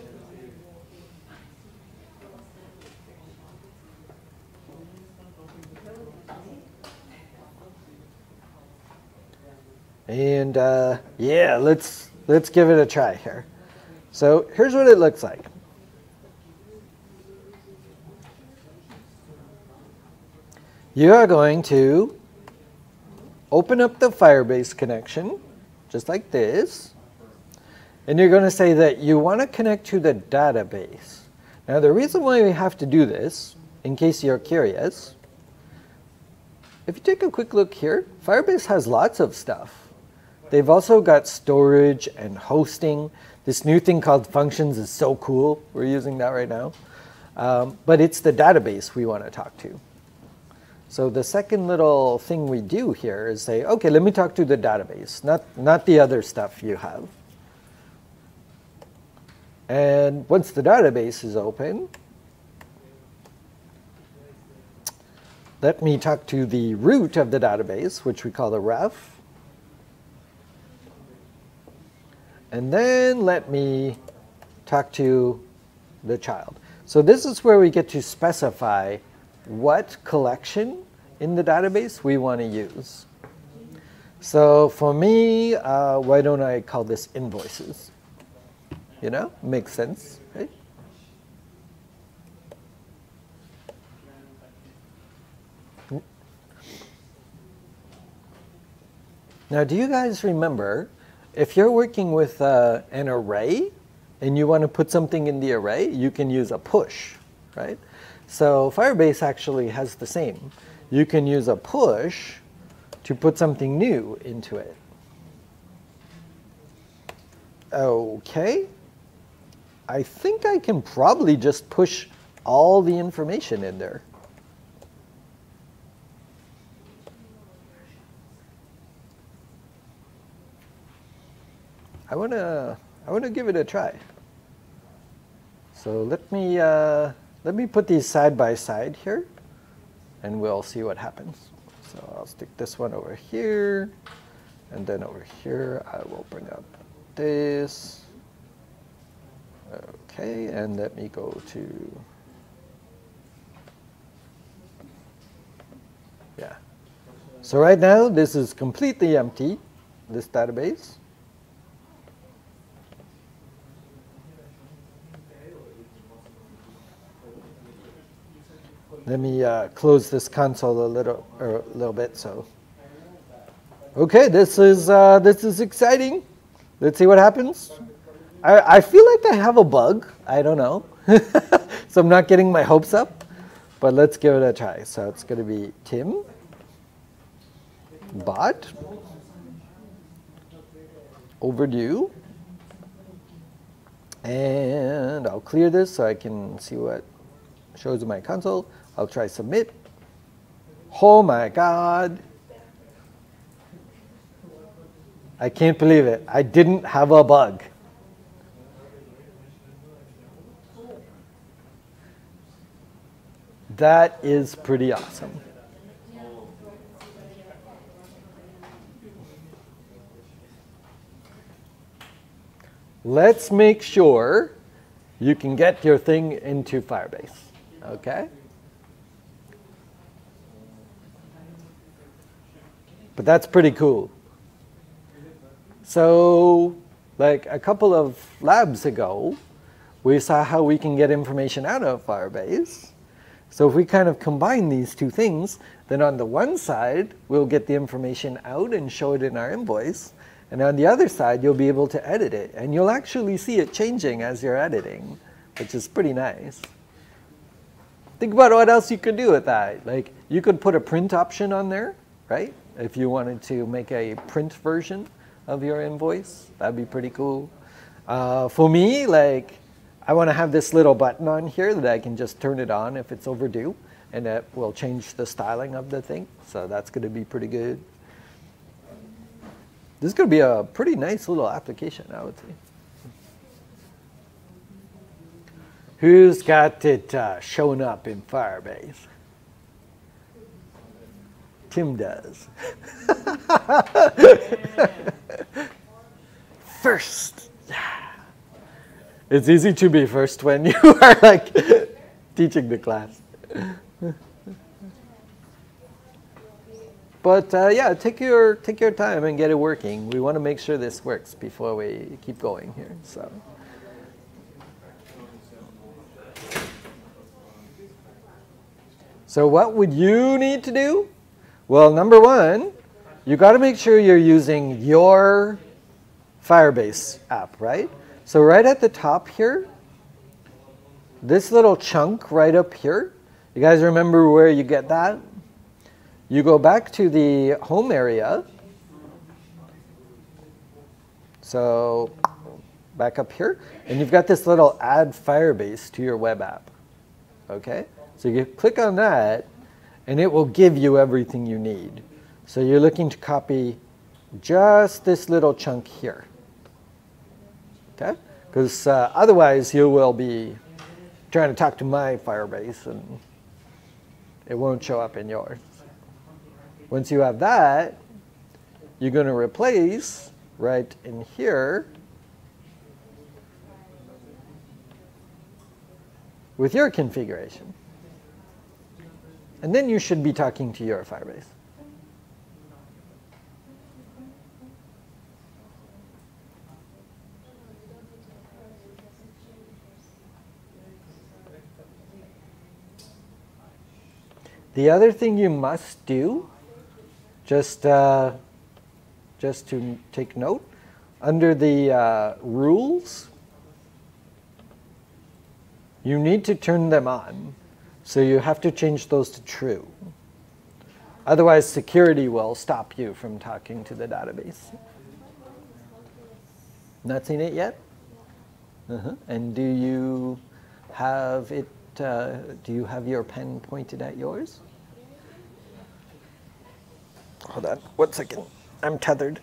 And yeah, let's give it a try here. So here's what it looks like. You are going to open up the Firebase connection, just like this. And you're going to say that you want to connect to the database. Now, the reason why we have to do this, in case you're curious, if you take a quick look here, Firebase has lots of stuff. They've also got storage and hosting. This new thing called functions is so cool. We're using that right now. But it's the database we want to talk to. So the second little thing we do here is say, OK, let me talk to the database, not the other stuff you have. And once the database is open, let me talk to the root of the database, which we call the ref. And then let me talk to the child. So this is where we get to specify what collection in the database we want to use. So for me, why don't I call this invoices? You know, makes sense, right? Now, do you guys remember, if you're working with an array and you want to put something in the array, you can use a push, right? So Firebase actually has the same. You can use a push to put something new into it. OK. I think I can probably just push all the information in there. I want to give it a try. So let me put these side by side here, and we'll see what happens. So I'll stick this one over here, and then over here I will bring up this. OK, and let me go to, yeah. So right now this is completely empty, this database. Let me close this console a little bit. So, okay, this is exciting. Let's see what happens. I feel like I have a bug. I don't know, so I'm not getting my hopes up. But let's give it a try. So it's going to be Tim bot. overdue. And I'll clear this so I can see what shows in my console. I'll try submit. Oh my God. I can't believe it. I didn't have a bug. That is pretty awesome. Let's make sure you can get your thing into Firebase, okay? But that's pretty cool. So, like a couple of labs ago, we saw how we can get information out of Firebase. So if we kind of combine these two things, then on the one side, we'll get the information out and show it in our invoice. And on the other side, you'll be able to edit it. And you'll actually see it changing as you're editing, which is pretty nice. Think about what else you could do with that. Like, you could put a print option on there, right? If you wanted to make a print version of your invoice, that'd be pretty cool. For me, like, I want to have this little button on here that I can just turn it on if it's overdue, and that will change the styling of the thing. So that's going to be pretty good. This is going to be a pretty nice little application, I would say. Who's got it showing up in Firebase? Tim does. First. It's easy to be first when you are like teaching the class. But yeah, take your time and get it working. We want to make sure this works before we keep going here. So what would you need to do? Well, number one, you got to make sure you're using your Firebase app, right? So right at the top here, this little chunk right up here, you guys remember where you get that? You go back to the home area. So back up here, and you've got this little add Firebase to your web app. Okay? So you click on that, and it will give you everything you need. So you're looking to copy just this little chunk here. Okay? Because otherwise you will be trying to talk to my Firebase, and it won't show up in yours. Once you have that, you're going to replace right in here with your configuration. And then you should be talking to your Firebase. The other thing you must do, just to take note, under the rules, you need to turn them on. So you have to change those to true. Otherwise, security will stop you from talking to the database. Not seen it yet? And do you have it? Do you have your pen pointed at yours? Hold on, 1 second. I'm tethered.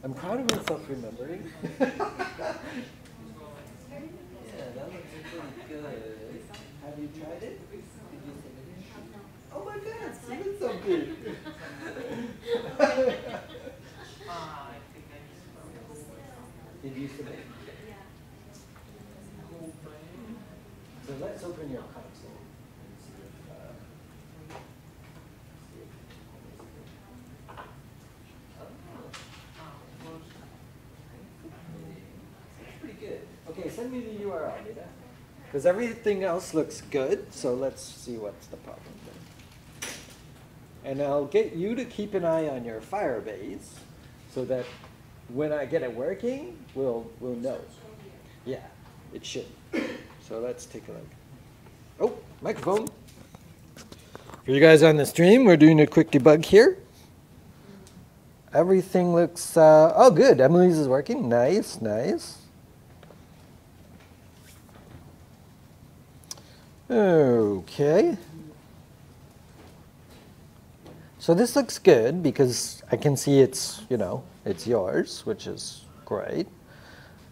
I'm proud of myself remembering. Yeah, that looks pretty good. Have you tried it? Did you submit it? Oh my God, submit something. Did you submit? So let's open your console. Pretty good. Okay, send me the URL, Nita. Because everything else looks good, so let's see what's the problem then. And I'll get you to keep an eye on your Firebase so that when I get it working, we'll know. Yeah, it should. So let's take a look. Oh, microphone. For you guys on the stream, we're doing a quick debug here. everything looks, oh good, Emily's is working, nice, nice. Okay. So this looks good because I can see it's, you know, it's yours, which is great.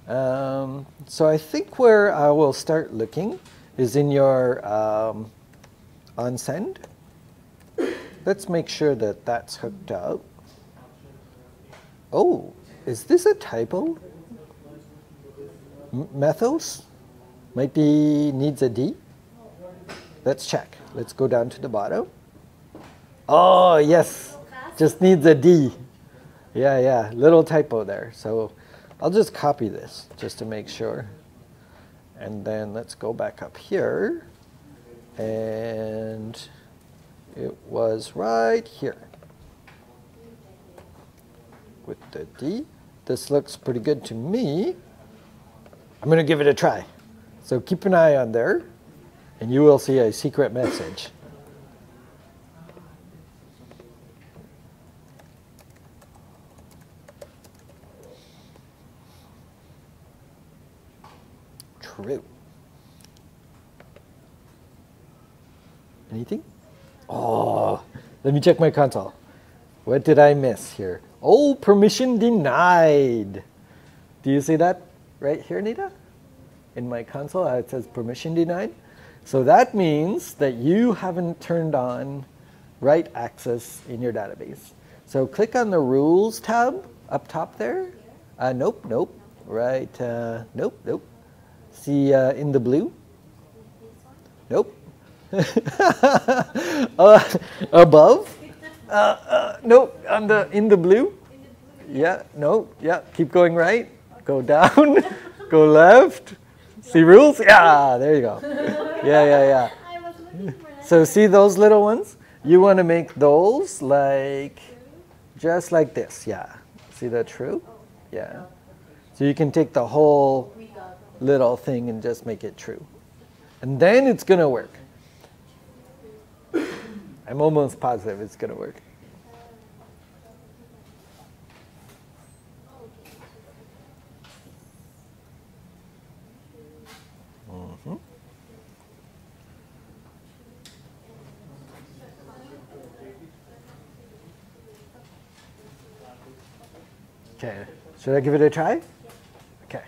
So I think where I will start looking is in your on send. Let's make sure that that's hooked up. Oh, is this a typo? Methos might be needs a D. Let's check. Let's go down to the bottom. Oh, yes, just needs a D. Yeah, yeah, little typo there. So I'll just copy this just to make sure. And then let's go back up here. And it was right here with the D. This looks pretty good to me. I'm going to give it a try. So keep an eye on there, and you will see a secret message. True. Anything? Oh, let me check my console. What did I miss here? Oh, permission denied. Do you see that right here, Nita? In my console, it says permission denied. So that means that you haven't turned on write access in your database. So click on the rules tab up top there. Nope, nope. Right, nope, nope. See in the blue? Nope. Above? Nope, in the blue? Yeah, no, yeah, keep going right. Go down, go left. See rules? Yeah, there you go. Yeah, yeah, yeah. I was looking for that. So see those little ones? You want to make those like, just like this, yeah. See that true? Yeah. So you can take the whole little thing and just make it true. And then it's going to work. I'm almost positive it's going to work. Okay, should I give it a try? Okay.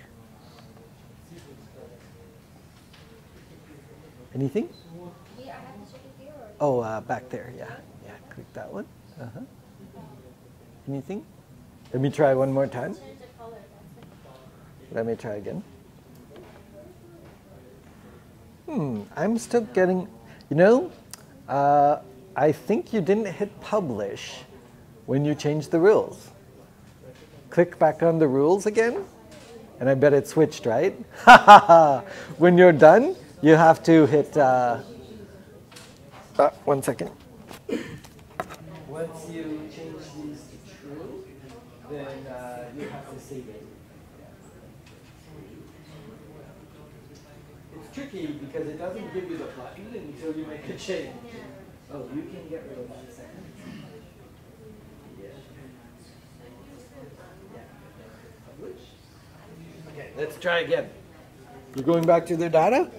Anything? Yeah, I have to check it here. Oh, back there, yeah. Yeah, click that one. Uh-huh. Anything? Let me try one more time. Change the color. Let me try again. I'm still getting, you know, I think you didn't hit publish when you changed the rules. Click back on the rules again, and I bet it switched, right? When you're done, you have to hit, 1 second. Once you change these to true, then you have to save it. It's tricky because it doesn't give you the button until you make a change. Oh, you can get rid of 1 second. Okay, let's try again. You're going back to the data?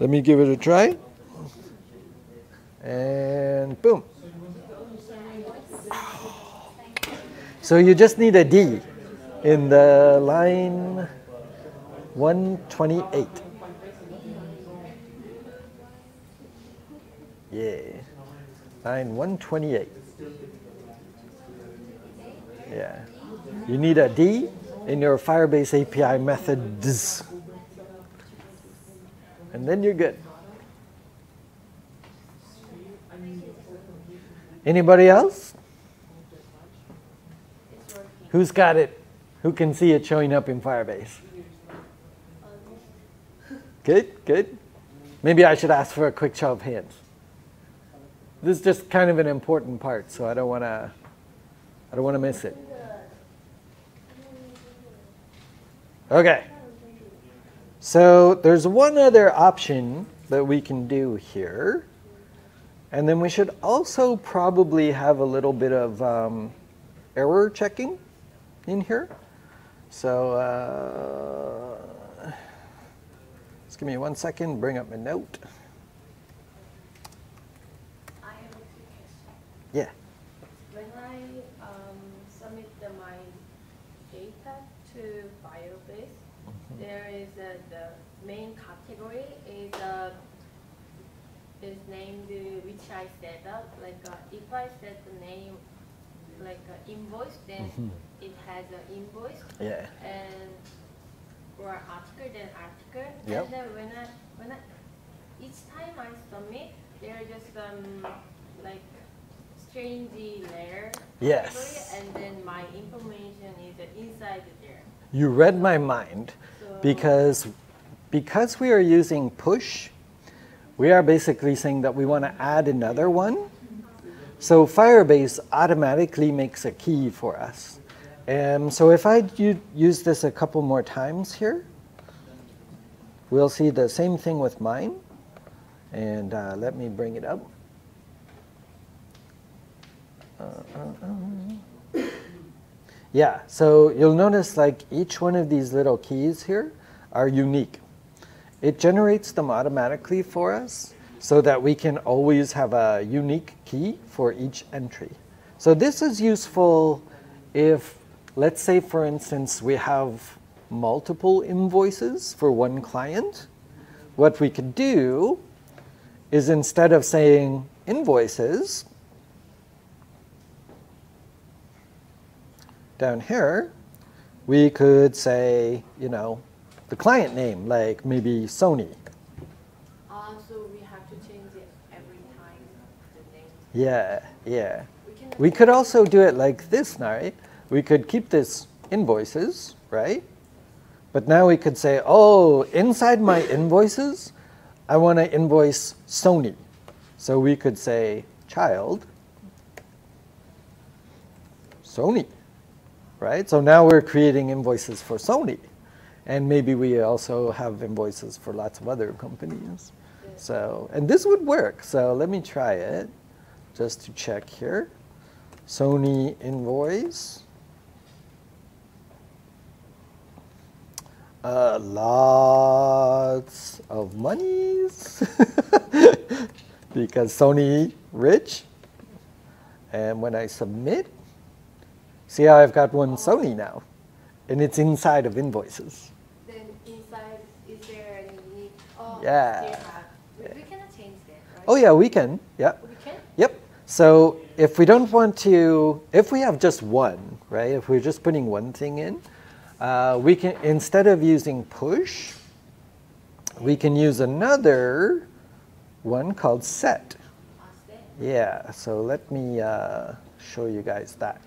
Let me give it a try. And boom. So you just need a D in the line 128. Yeah, line 128. Yeah, you need a D in your Firebase API methods. And then you're good. Anybody else? Who's got it? Who can see it showing up in Firebase? Good, good. Maybe I should ask for a quick show of hands. This is just kind of an important part, so I don't want to miss it. Okay. So there's one other option that we can do here. And then we should also probably have a little bit of error checking in here. So just give me 1 second, bring up my note. I have a quick question. Yeah. When I submit my data to Firebase, there is the main category is named which I set up. Like if I set the name like invoice, then it has an invoice. Yeah. And or article, then article. Yep. And then when I each time I submit, there are just like strange layer. Yes. Category, and then my information is inside there. You read my mind, So because we are using push, we are basically saying that we want to add another one. So Firebase automatically makes a key for us. So if I use this a couple more times here, we'll see the same thing with mine. And let me bring it up. Yeah, so you'll notice like each one of these little keys here are unique. It generates them automatically for us so that we can always have a unique key for each entry. So this is useful if, let's say for instance, we have multiple invoices for one client. What we could do is instead of saying invoices, down here, we could say, you know, the client name, like maybe Sony. so we have to change it every time the name. Yeah, yeah. We could also do it like this now, right? We could keep this invoices, right? But now we could say, oh, inside my invoices, I want to invoice Sony. So we could say child, Sony, right? So now we're creating invoices for Sony. And maybe we also have invoices for lots of other companies. So, and this would work. So let me try it just to check here. Sony invoice. Lots of monies because Sony rich. And when I submit, see how I've got one Sony now, and it's inside of invoices. Then inside, is there any unique? Yeah. We cannot change that, right? Oh yeah, we can. Yeah. We can? Yep. So if we don't want to, if we have just one, right? If we're just putting one thing in, we can, instead of using push, we can use another one called set. Yeah. So let me show you guys that.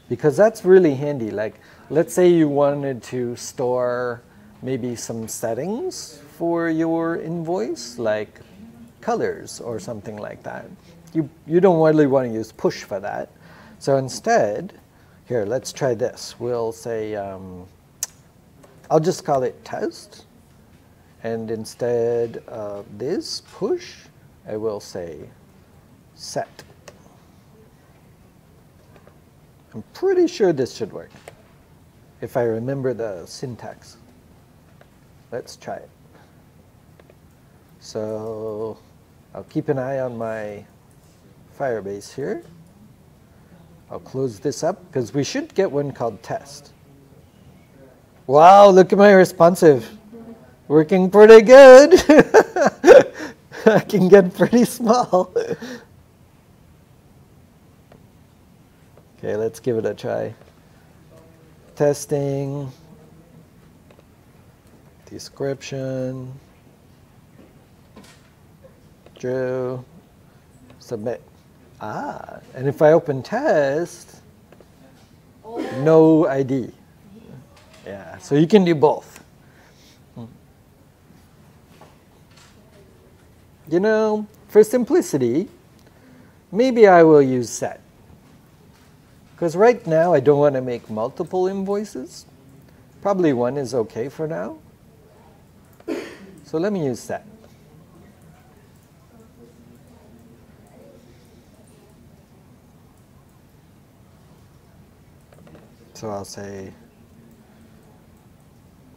Because that's really handy. Like, let's say you wanted to store maybe some settings for your invoice, like colors or something like that. You don't really want to use push for that. So instead, here, let's try this. We'll say, I'll just call it test. And instead of this push, I will say set. I'm pretty sure this should work, if I remember the syntax. Let's try it. So I'll keep an eye on my Firebase here. I'll close this up, because we should get one called test. Wow, look at my responsive. Working pretty good. I can get pretty small. Okay, let's give it a try. Testing, description, Drew, submit. Ah, and if I open test, no ID. Yeah, so you can do both. You know, for simplicity, maybe I will use set. Because right now I don't want to make multiple invoices. Probably one is okay for now. So let me use set. So I'll say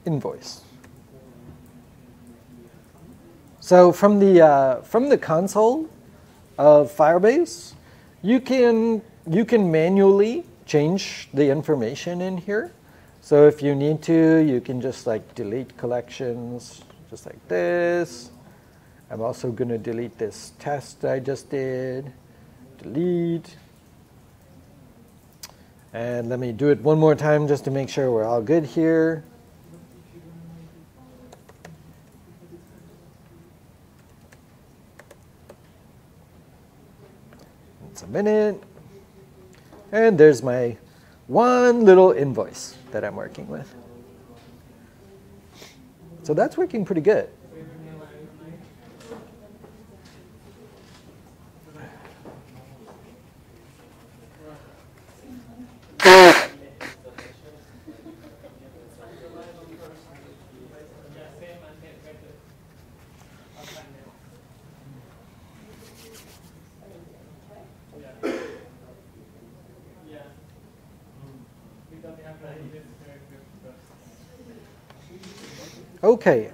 invoice. So from the console of Firebase, you can manually change the information in here. So if you need to, you can just like delete collections, just like this. I'm also going to delete this test I just did. Delete. And let me do it one more time just to make sure we're all good here. It's a minute. And there's my one little invoice that I'm working with. So that's working pretty good. Okay,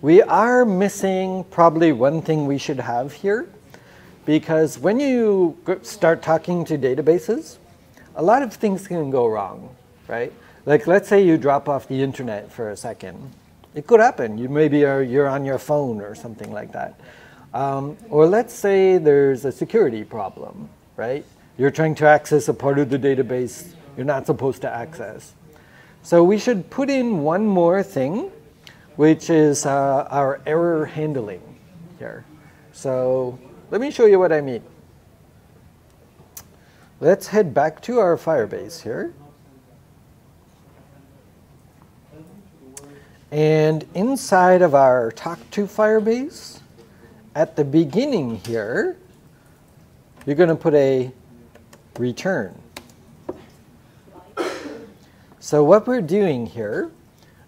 we are missing probably one thing we should have here, because when you start talking to databases, a lot of things can go wrong, right? Like let's say you drop off the internet for a second. It could happen. You're on your phone or something like that. Or let's say there's a security problem, right? You're trying to access a part of the database you're not supposed to access. So we should put in one more thing, which is our error handling here. So let me show you what I mean. Let's head back to our Firebase here. And inside of our Talk to Firebase, at the beginning here, you're going to put a return. So what we're doing here,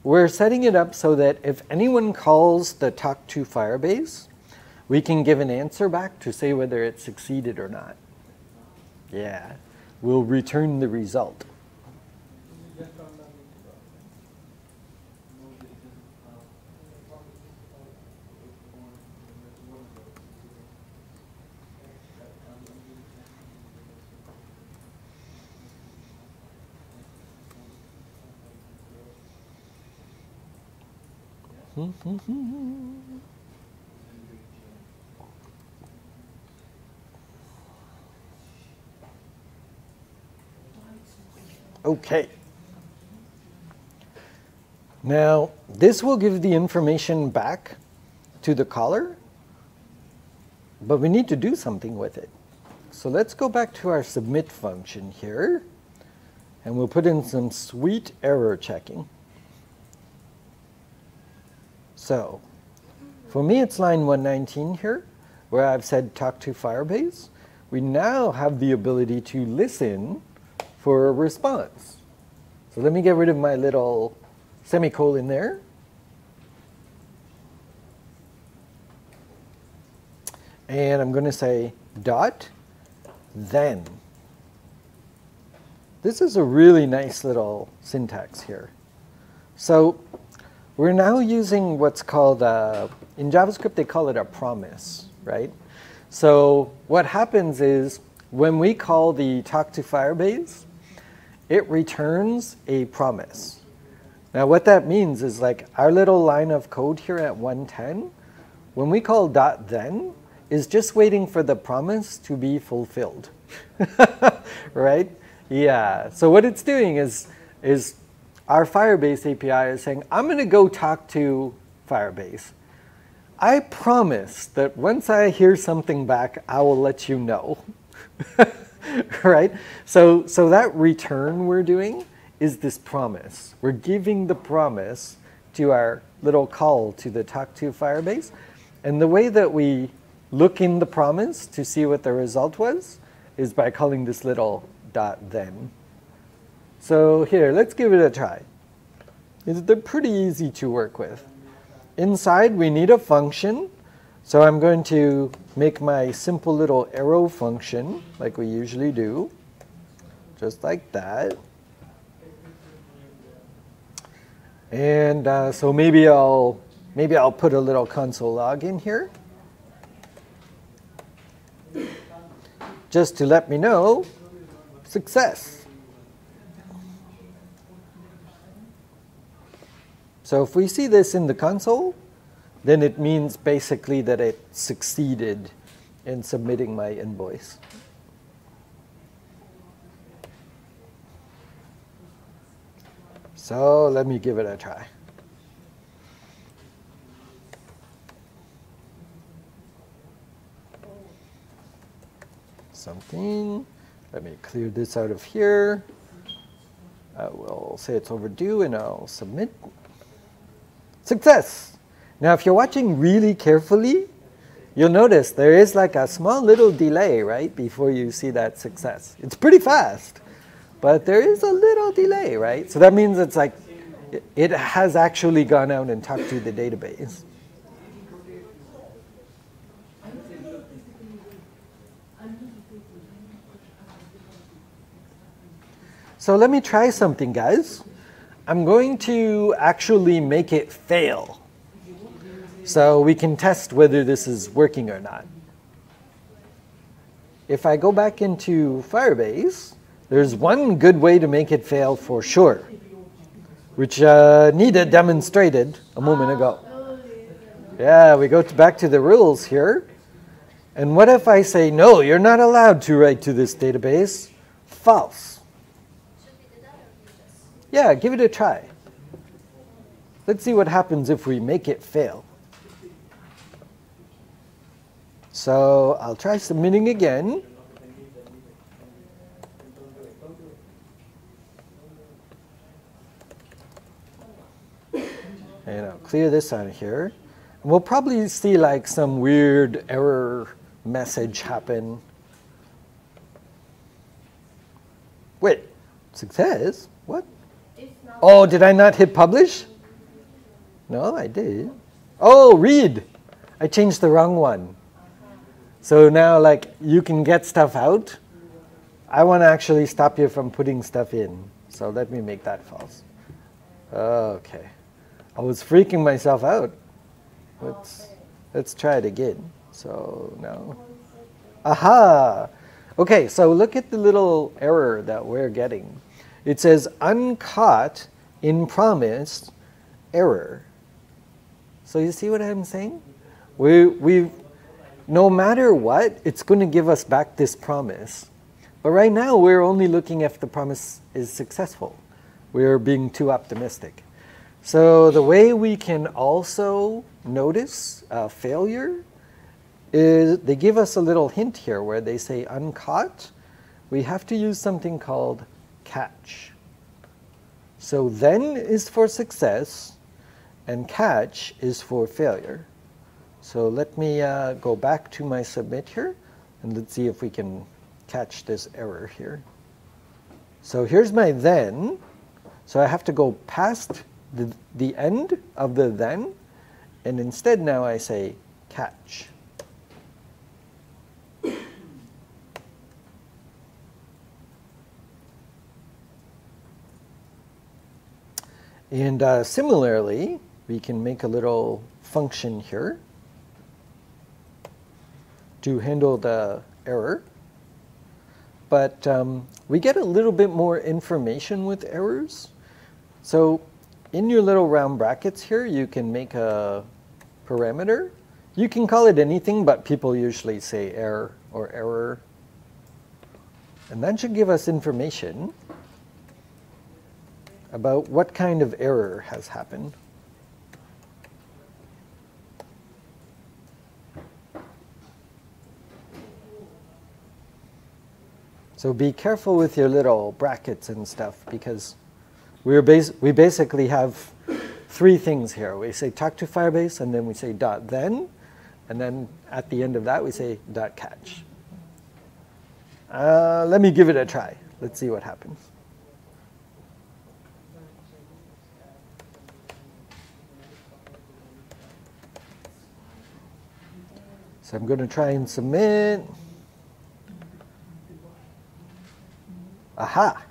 we're setting it up so that if anyone calls the Talk to Firebase, we can give an answer back to say whether it succeeded or not. Yeah, we'll return the result. Okay. Now, this will give the information back to the caller, but we need to do something with it. So let's go back to our submit function here, and we'll put in some sweet error checking. So for me, it's line 119 here, where I've said talk to Firebase. We now have the ability to listen for a response. So let me get rid of my little semicolon there. And I'm going to say dot then. This is a really nice little syntax here. So we're now using what's called, in JavaScript, they call it a promise, right? So what happens is when we call the talk to Firebase, it returns a promise. Now what that means is like our little line of code here at 110, when we call dot then, is just waiting for the promise to be fulfilled, right? Yeah, so what it's doing is our Firebase API is saying, I'm going to go talk to Firebase. I promise that once I hear something back, I will let you know. Right? So that return we're doing is this promise. We're giving the promise to our little call to the talk to Firebase. And the way that we look in the promise to see what the result was is by calling this little dot then. So here, let's give it a try. They're pretty easy to work with. Inside, we need a function. So I'm going to make my simple little arrow function like we usually do, just like that. And so maybe I'll put a little console log in here, just to let me know success. So if we see this in the console, then it means basically that it succeeded in submitting my invoice. So let me give it a try. Something. Let me clear this out of here. I will say it's overdue and I'll submit. Success! Now if you're watching really carefully, you'll notice there is like a small little delay, right, before you see that success. It's pretty fast, but there is a little delay, right? So that means it's like it has actually gone out and talked to the database. So let me try something, guys. I'm going to actually make it fail, so we can test whether this is working or not. If I go back into Firebase, there's one good way to make it fail for sure, which Nita demonstrated a moment ago. Yeah, we go back to the rules here. And what if I say, no, you're not allowed to write to this database? False. Yeah, give it a try. Let's see what happens if we make it fail. So I'll try submitting again. And I'll clear this out of here. And we'll probably see like some weird error message happen. Wait, success? What? Oh, did I not hit publish? No, I did. Oh, read. I changed the wrong one. So now like you can get stuff out. I want to actually stop you from putting stuff in. So let me make that false. Okay. I was freaking myself out. Let's try it again. So now. Aha! Okay, so look at the little error that we're getting. It says uncaught in promise error. So you see what I'm saying? No matter what, it's going to give us back this promise. But right now, we're only looking if the promise is successful. We're being too optimistic. So the way we can also notice failure is they give us a little hint here where they say uncaught. We have to use something called catch. So then is for success, and catch is for failure. So let me go back to my submit here, and let's see if we can catch this error here. So here's my then. So I have to go past the end of the then, and instead now I say catch. And similarly, we can make a little function here to handle the error. But we get a little bit more information with errors. So in your little round brackets here, you can make a parameter. You can call it anything, but people usually say error or error. And that should give us information about what kind of error has happened. So be careful with your little brackets and stuff, because we basically have three things here. We say talk to Firebase, and then we say .then, and then at the end of that we say .catch. Let me give it a try. Let's see what happens. So I'm going to try and submit. Aha.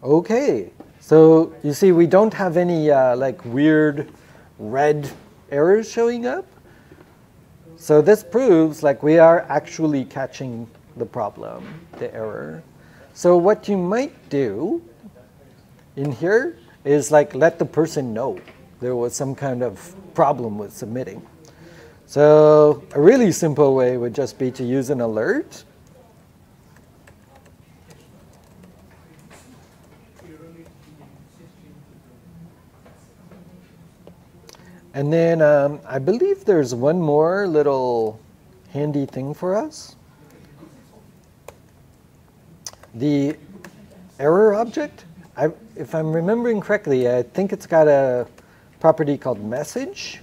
Okay. So you see, we don't have any like weird red errors showing up. So this proves like we are actually catching the problem, the error. So what you might do in here is like let the person know there was some kind of problem with submitting. So a really simple way would just be to use an alert. And then I believe there's one more little handy thing for us. The error object, if I'm remembering correctly, I think it's got a property called message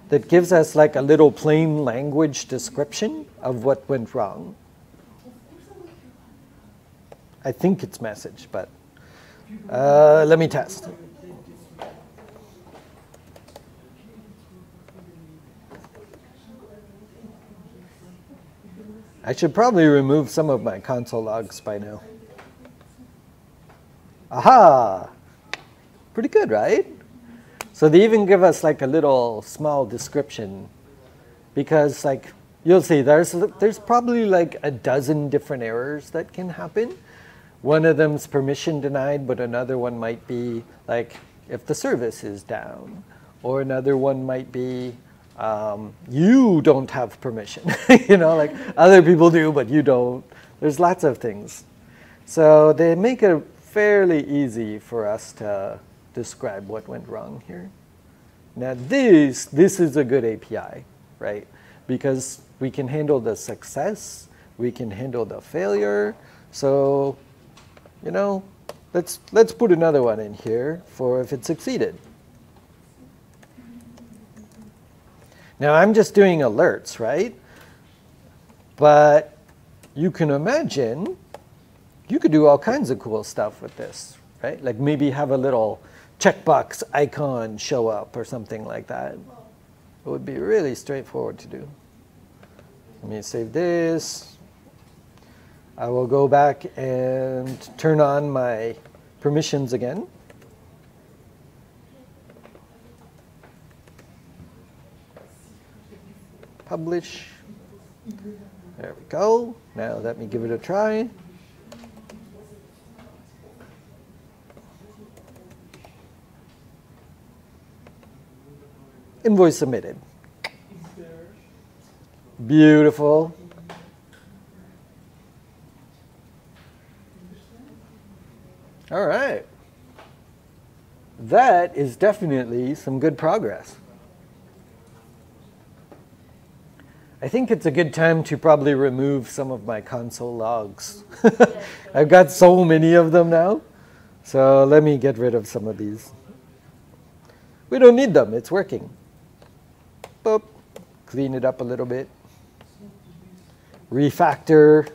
that gives us like a little plain language description of what went wrong. I think it's message, but let me test. I should probably remove some of my console logs by now. Aha! Pretty good, right? So they even give us like a little small description because like you'll see there's probably like a dozen different errors that can happen. One of them's permission denied, but another one might be like if the service is down, or another one might be you don't have permission. You know, like other people do, but you don't. There's lots of things. So they make it fairly easy for us to describe what went wrong here. Now this is a good API, right? Because we can handle the success, we can handle the failure. So, you know, let's put another one in here for if it succeeded. Now I'm just doing alerts, right? But you can imagine you could do all kinds of cool stuff with this, right? Like maybe have a little checkbox icon show up or something like that. It would be really straightforward to do. Let me save this. I will go back and turn on my permissions again. Publish. There we go. Now let me give it a try. Invoice submitted. Beautiful. All right. That is definitely some good progress. I think it's a good time to probably remove some of my console logs. I've got so many of them now. So let me get rid of some of these. We don't need them. It's working. Boop. Clean it up a little bit. Refactor.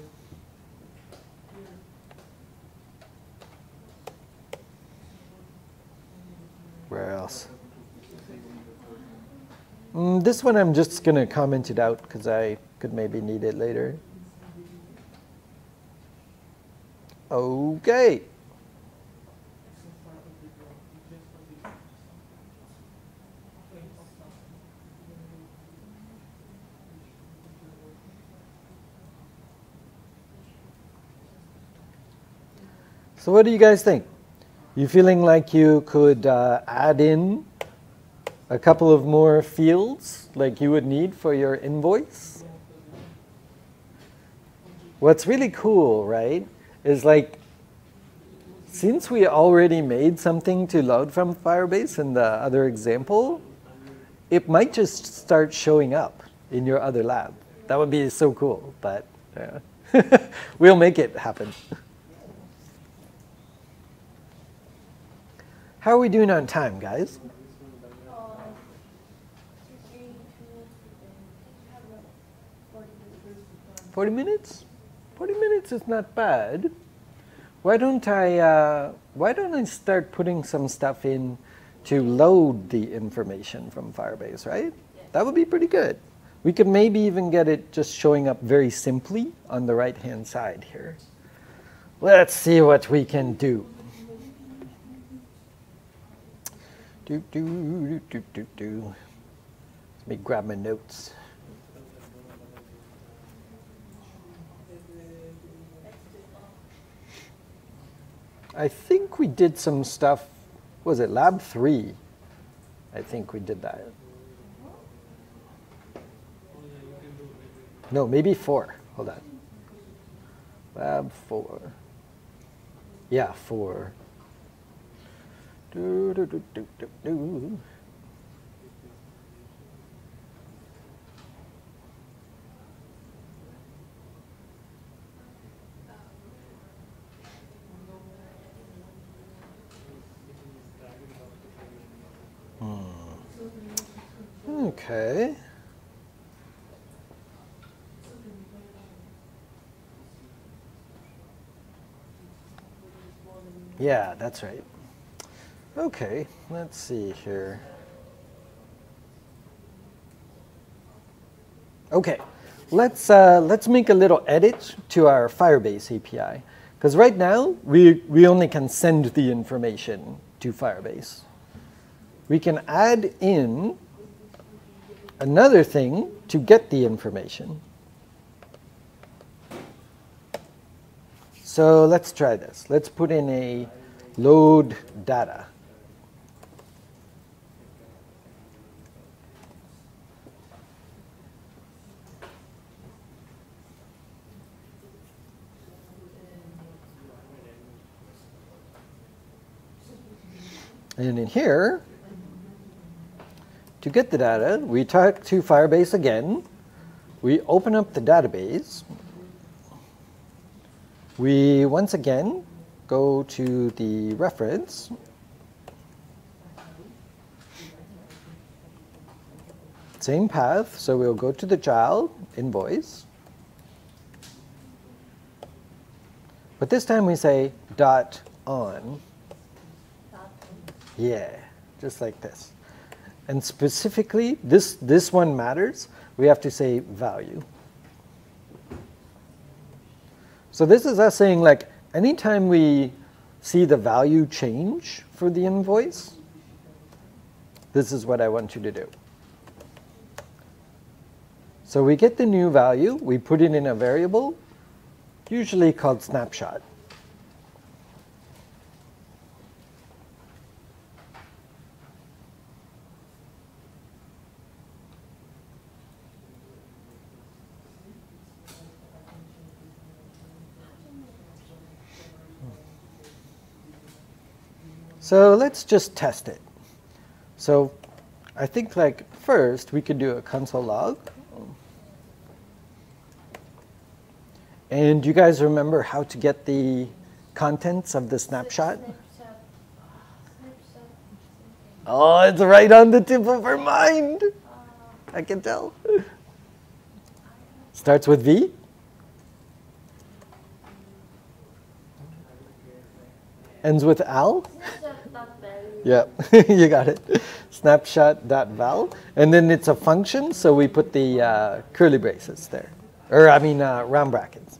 Where else? This one I'm just going to comment it out because I could maybe need it later. Okay. So what do you guys think? You feeling like you could add in a couple of more fields like you would need for your invoice? What's really cool, right, is like since we already made something to load from Firebase in the other example, it might just start showing up in your other lab. That would be so cool, but we'll make it happen. How are we doing on time, guys? 40 minutes? 40 minutes is not bad. Why don't I start putting some stuff in to load the information from Firebase, right? That would be pretty good. We could maybe even get it just showing up very simply on the right-hand side here. Let's see what we can do. Let me grab my notes. I think we did some stuff, was it lab 3? I think we did that. No, maybe 4. Hold on. Lab 4. Yeah, 4. Do, do, do, do, do, do. Okay. Yeah, that's right. Okay, let's see here. Okay, let's make a little edit to our Firebase API. Because right now, we only can send the information to Firebase. We can add in another thing to get the information. So let's try this. Let's put in a load data. And in here, to get the data, we talk to Firebase again. We open up the database. We, once again, go to the reference. Same path, so we'll go to the child, invoice. But this time we say dot on. Yeah, just like this. And specifically, this one matters. We have to say value. So this is us saying, like, anytime we see the value change for the invoice, this is what I want you to do. So we get the new value. We put it in a variable, usually called snapshot. So let's just test it. So I think, like, first we could do a console log. And you guys remember how to get the contents of the snapshot? Oh, it's right on the tip of her mind. I can tell. Starts with V. Ends with al. Yeah, you got it. Snapshot.val. And then it's a function, so we put the curly braces there. Or, I mean, round brackets.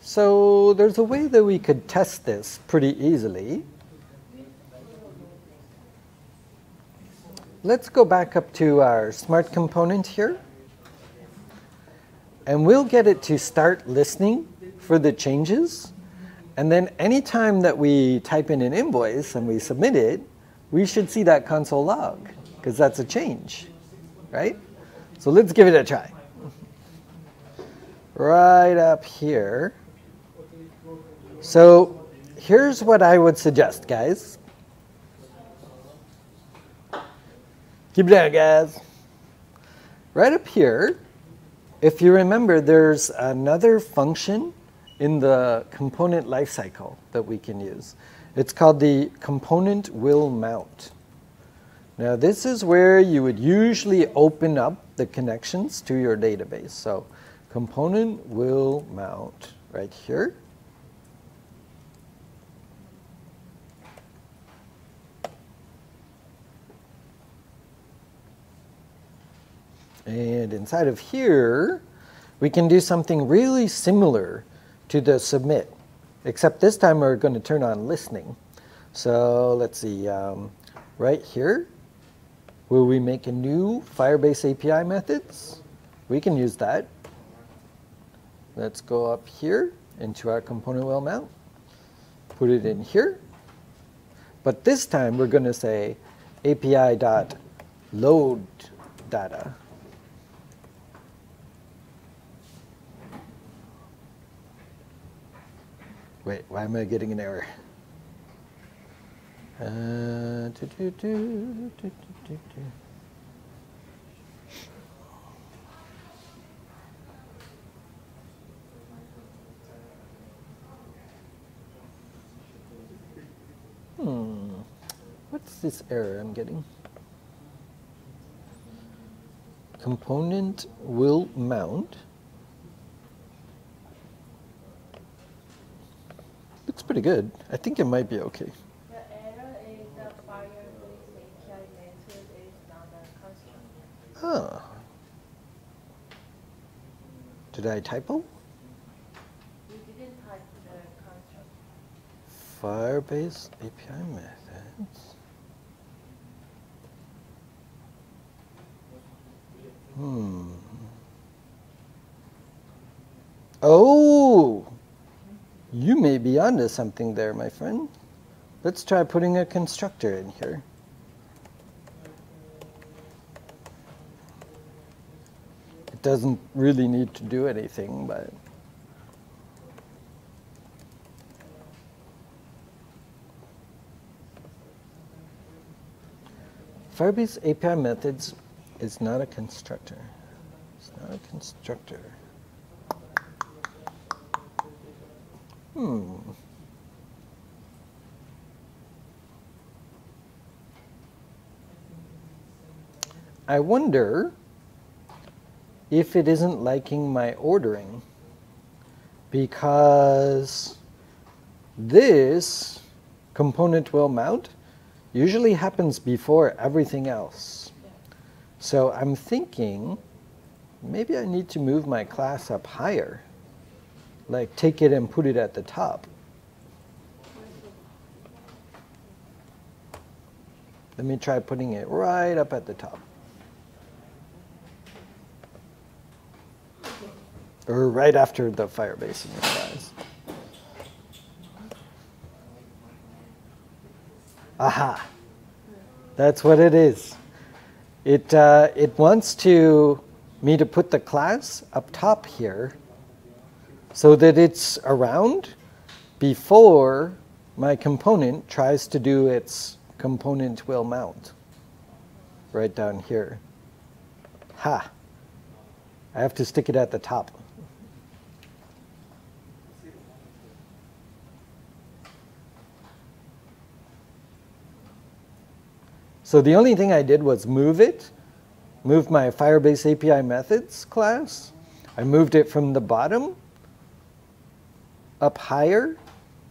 So there's a way that we could test this pretty easily. Let's go back up to our smart component here. And we'll get it to start listening for the changes. And then anytime that we type in an invoice and we submit it, we should see that console log, because that's a change, right? So let's give it a try. Right up here. So here's what I would suggest, guys. Keep it down, guys. Right up here, if you remember, there's another function in the component lifecycle that we can use. It's called the component will mount. Now, this is where you would usually open up the connections to your database. So component will mount right here. And inside of here, we can do something really similar to the submit, except this time we're going to turn on listening. So let's see, right here, will we make a new Firebase API methods? We can use that. Let's go up here into our component will mount, put it in here. But this time we're going to say API.load data. Wait, why am I getting an error? What's this error I'm getting? Component will mount. Looks pretty good. I think it might be okay. The error is the Firebase API method is not a constructor. Ah. Did I typo? You didn't type the constructor. Firebase API methods. Oh, you may be onto something there, my friend. Let's try putting a constructor in here. It doesn't really need to do anything, but Firebase API methods is not a constructor. It's not a constructor. I wonder if it isn't liking my ordering, because this component will mount usually happens before everything else. So I'm thinking maybe I need to move my class up higher, like take it and put it at the top. Let me try putting it right up at the top. Or right after the Firebase initialize. Aha! That's what it is. It wants me to put the class up top here so that it's around before my component tries to do its component will mount. Right down here. Ha! I have to stick it at the top. So the only thing I did was move my Firebase API methods class. I moved it from the bottom up higher,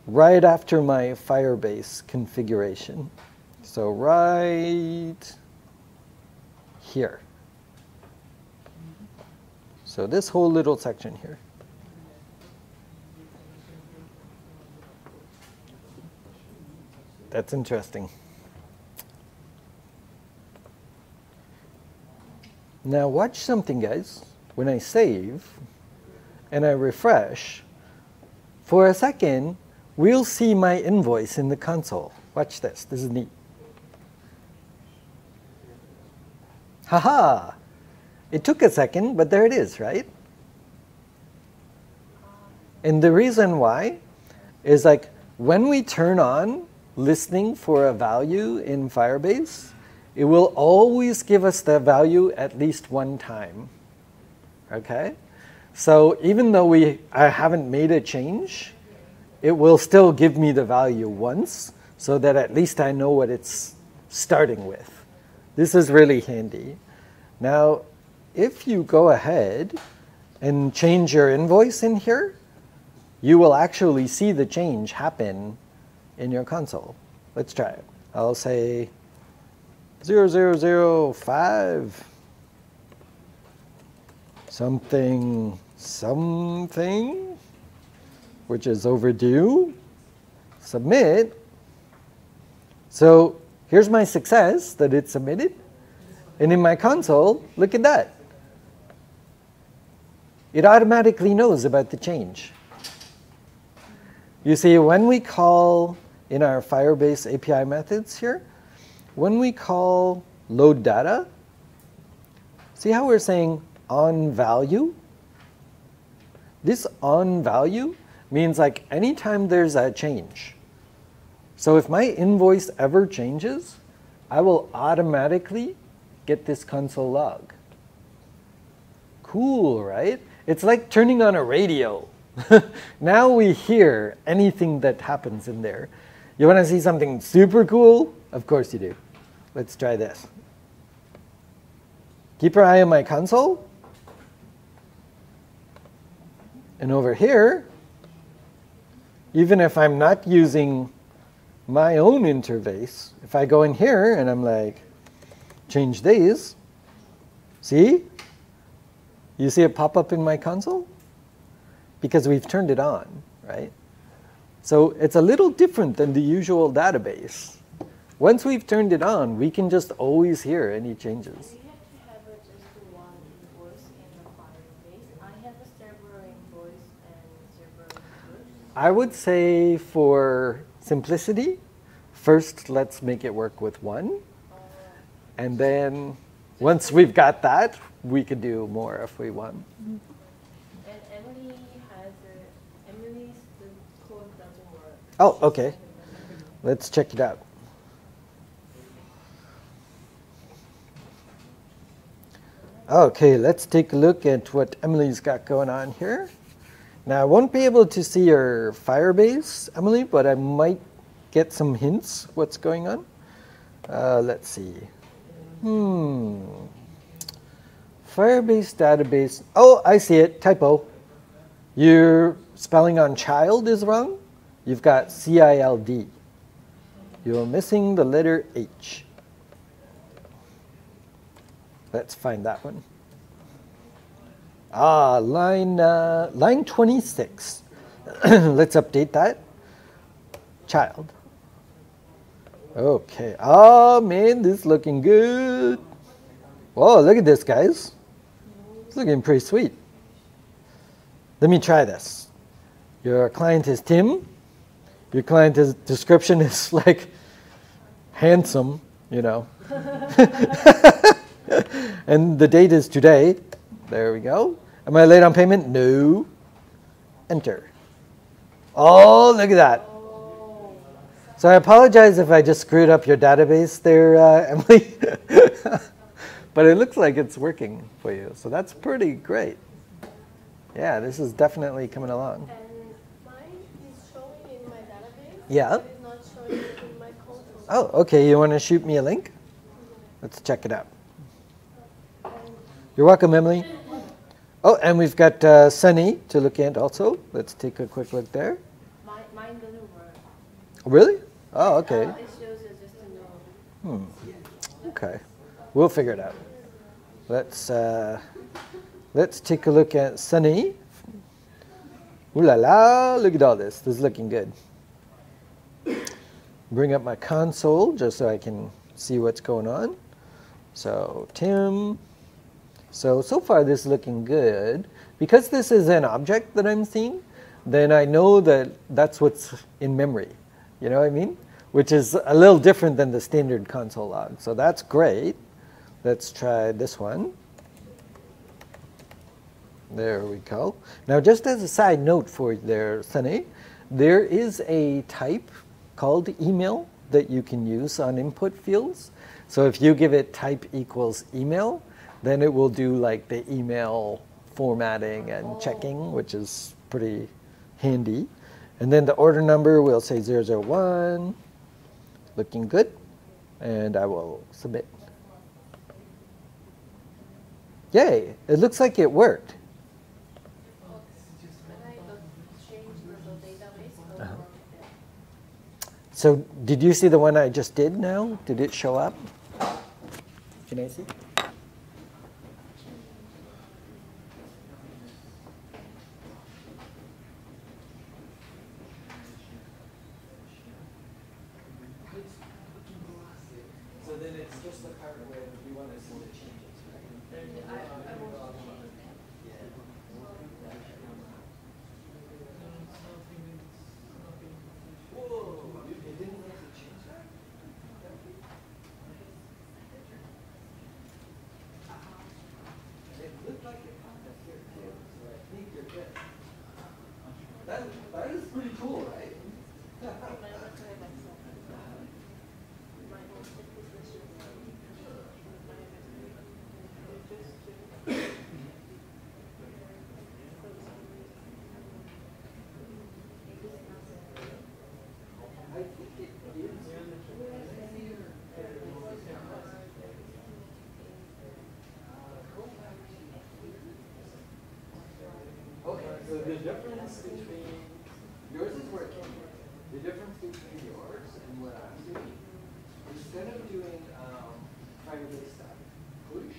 right after my Firebase configuration. So right here. So this whole little section here. That's interesting. Now watch something, guys. When I save and I refresh, for a second, we'll see my invoice in the console. Watch this. This is neat. Haha! It took a second, but there it is, right? And the reason why is like when we turn on listening for a value in Firebase, it will always give us the value at least one time. Okay? So even though I haven't made a change, it will still give me the value once so that at least I know what it's starting with. This is really handy. Now, if you go ahead and change your invoice in here, you will actually see the change happen in your console. Let's try it. I'll say 0005. something, something, which is overdue. Submit. So here's my success that it's submitted. And in my console, look at that. It automatically knows about the change. You see, when we call in our Firebase API methods here, when we call load data, see how we're saying on value? This on value means like anytime there's a change. So if my invoice ever changes, I will automatically get this console log. Cool, right? It's like turning on a radio. Now we hear anything that happens in there. You want to see something super cool? Of course you do. Let's try this. Keep your eye on my console. And over here, even if I'm not using my own interface, if I go in here and I'm like, change these, see? You see it pop up in my console? Because we've turned it on, right? So it's a little different than the usual database. Once we've turned it on, we can just always hear any changes. We have to have just one invoice in the Firebase. I have a server invoice and server invoice. I would say for simplicity, first let's make it work with one. And then once we've got that, we could do more if we want. And Emily has Emily's the code doesn't work. Oh, okay. Let's check it out. Okay, let's take a look at what Emily's got going on here. Now, I won't be able to see your Firebase, Emily, but I might get some hints what's going on. Let's see. Firebase database. Oh, I see it. Typo. Your spelling on child is wrong. You've got C-I-L-D. You're missing the letter H. Let's find that one. Line 26. Let's update that. Child. Okay. Oh, man, this is looking good. Whoa, look at this, guys. It's looking pretty sweet. Let me try this. Your client is Tim. Your client's description is like handsome, you know. And the date is today. There we go. Am I late on payment? No. Enter. Oh, look at that. So I apologize if I just screwed up your database there, Emily. But it looks like it's working for you. So that's pretty great. Yeah, this is definitely coming along. And mine is showing in my database. Yeah. But it's not showing in my console. Oh, okay. You want to shoot me a link? Let's check it out. You're welcome, Emily. Oh, and we've got Sunny to look at also. Let's take a quick look there. Mine doesn't work. Really? Oh, okay. It shows it just a no. Okay. We'll figure it out. Let's take a look at Sunny. Ooh la la, look at all this. This is looking good. Bring up my console just so I can see what's going on. So Tim. So far this is looking good. Because this is an object that I'm seeing, then I know that that's what's in memory. You know what I mean? Which is a little different than the standard console log. So that's great. Let's try this one. There we go. Now, just as a side note for there, Sunny, there is a type called email that you can use on input fields. So if you give it type equals email, then it will do like the email formatting and checking, which is pretty handy. And then the order number will say 001, looking good, and I will submit. Yay, it looks like it worked. So did you see the one I just did now? Did it show up? Can I see? it's just the current way that we want to see the changes, right? Whoa, you didn't have to change that? It looked like it popped up here too, so I think you're good. That is pretty cool, right? I think it is. Okay, so the difference between yours is working. The difference between yours and what I'm doing, instead of doing Firebase push,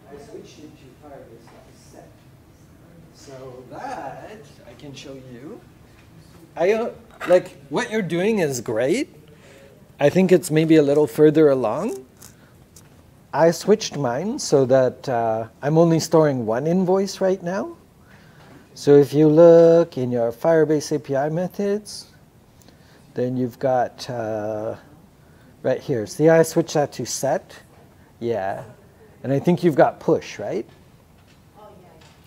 I switched it to Firebase set. So that I can show you. Like what you're doing is great. I think it's maybe a little further along. I switched mine so that I'm only storing one invoice right now. So if you look in your Firebase API methods, then you've got right here. See, I switched that to set. Yeah. And I think you've got push, right? Oh,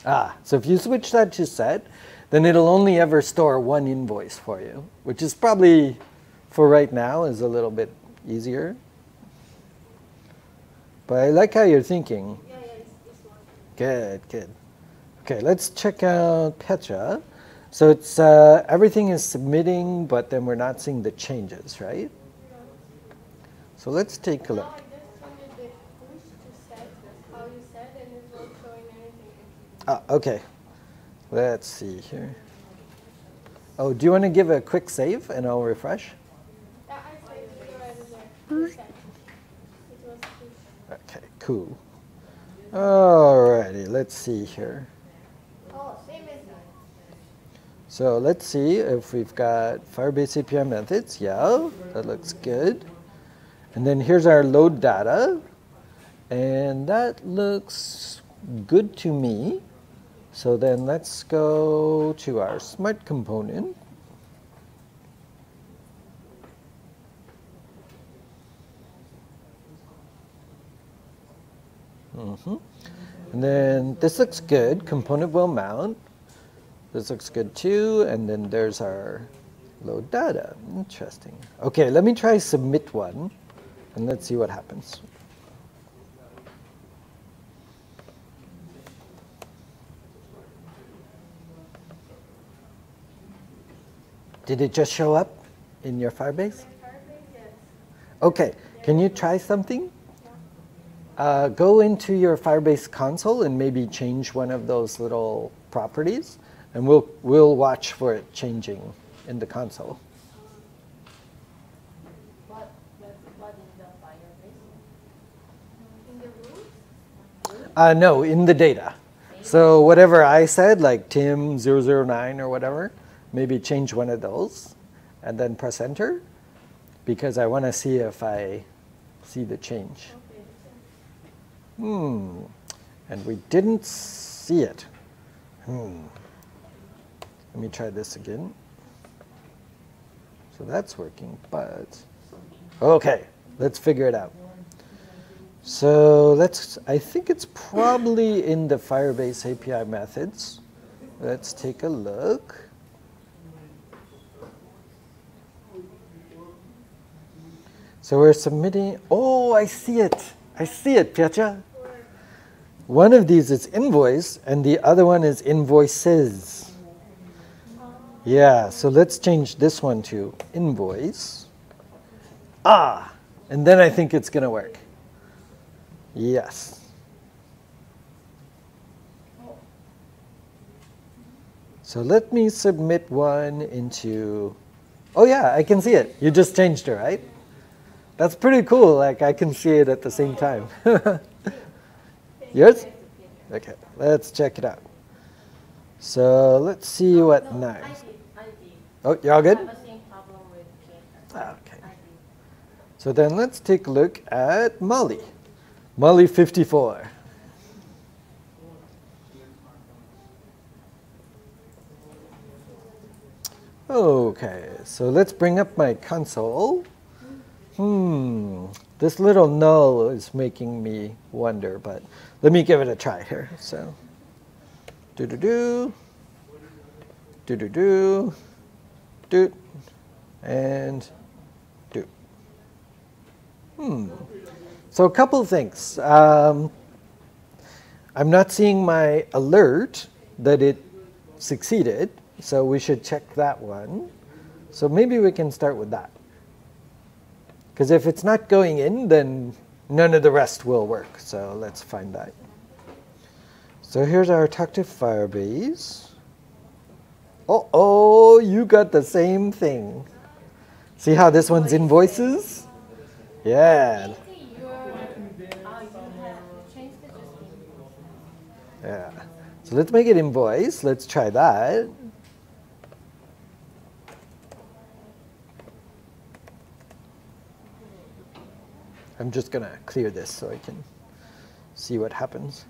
yeah. So if you switch that to set, then it'll only ever store one invoice for you, which is probably, for right now, is a little bit easier. But I like how you're thinking. Yeah, it's working. Good, good. Okay, let's check out Petra. So it's everything is submitting, but then we're not seeing the changes, right? So let's take a look. Now I just changed the push to set, how you said, and it's not showing anything. Okay. Let's see here. Oh, do you want to give a quick save and I'll refresh? Yeah, I saved it already there. Set. It was push. Okay, cool. Alrighty, let's see here. Oh, same as that. So let's see if we've got Firebase API methods. Yeah, that looks good. And then here's our load data. And that looks good to me. So then let's go to our smart component. And then this looks good. Component will mount. This looks good too. And then there's our load data. Interesting. Okay, let me try submit one. And let's see what happens. Did it just show up in your Firebase? Okay, can you try something? Go into your Firebase console and maybe change one of those little properties, and we'll watch for it changing in the console. What in the Firebase? In the root? No, in the data. So whatever I said, like Tim009 or whatever, maybe change one of those, and then press enter, because I want to see if I see the change. And we didn't see it. Let me try this again. So that's working, but okay, let's figure it out. So I think it's probably in the Firebase API methods. Let's take a look. So we're submitting, oh, I see it. I see it, Piacha. One of these is invoice, and the other one is invoices. Yeah, so let's change this one to invoice. And then I think it's going to work. Yes. So let me submit one into, oh yeah, I can see it. You just changed it, right? That's pretty cool. Like I can see it at the same time. Yours? Okay, let's check it out. So let's see what No, next. I did. Oh, you're all good? I have the same problem with Peter. Okay. I did. So then let's take a look at Molly. Molly 54. Okay, so let's bring up my console. This little null is making me wonder, but let me give it a try here. So, do-do-do, do-do-do, do, and do. So a couple of things. I'm not seeing my alert that it succeeded, so we should check that one. So maybe we can start with that. Because if it's not going in, then none of the rest will work. So let's find that. So here's our talk to Firebase. Oh, you got the same thing. See how this one's invoices? Yeah. Yeah. So let's make it invoice. Let's try that. I'm just going to clear this so I can see what happens.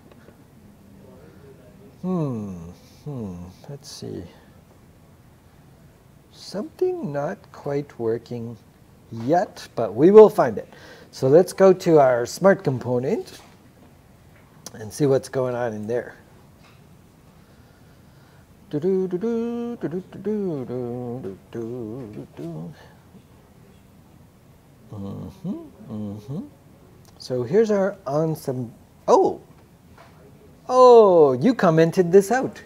Let's see. Something not quite working yet, but we will find it. So let's go to our smart component and see what's going on in there. So here's our awesome. Oh, you commented this out.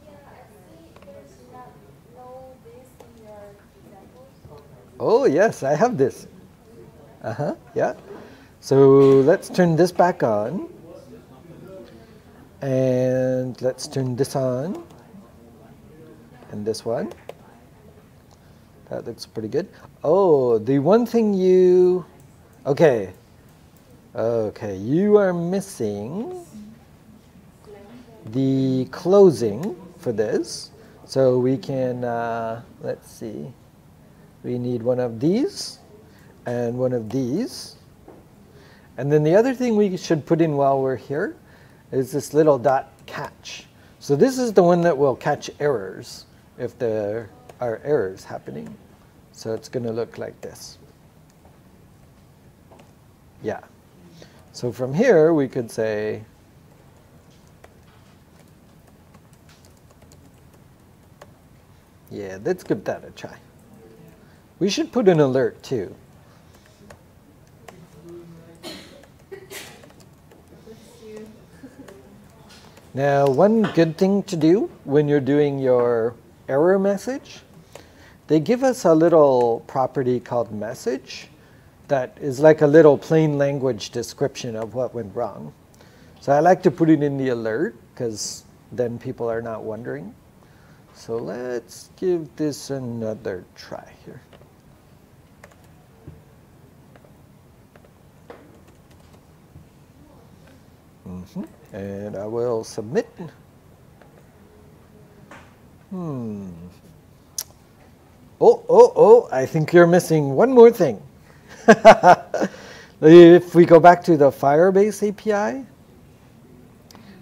Yeah, I see there's no this in your examples. Oh yes, I have this. Yeah. So let's turn this back on. And let's turn this on. And this one. That looks pretty good. Oh, the one thing you... Okay, you are missing the closing for this. So we can, let's see. We need one of these and one of these. And then the other thing we should put in while we're here is this little dot catch. So this is the one that will catch errors if there are errors happening. So it's going to look like this. Yeah. So from here we could say, yeah, let's give that a try. We should put an alert too. Now, one good thing to do when you're doing your error message, they give us a little property called message that is like a little plain language description of what went wrong. So I like to put it in the alert because then people are not wondering. So let's give this another try here. And I will submit. Oh, I think you're missing one more thing. If we go back to the Firebase API,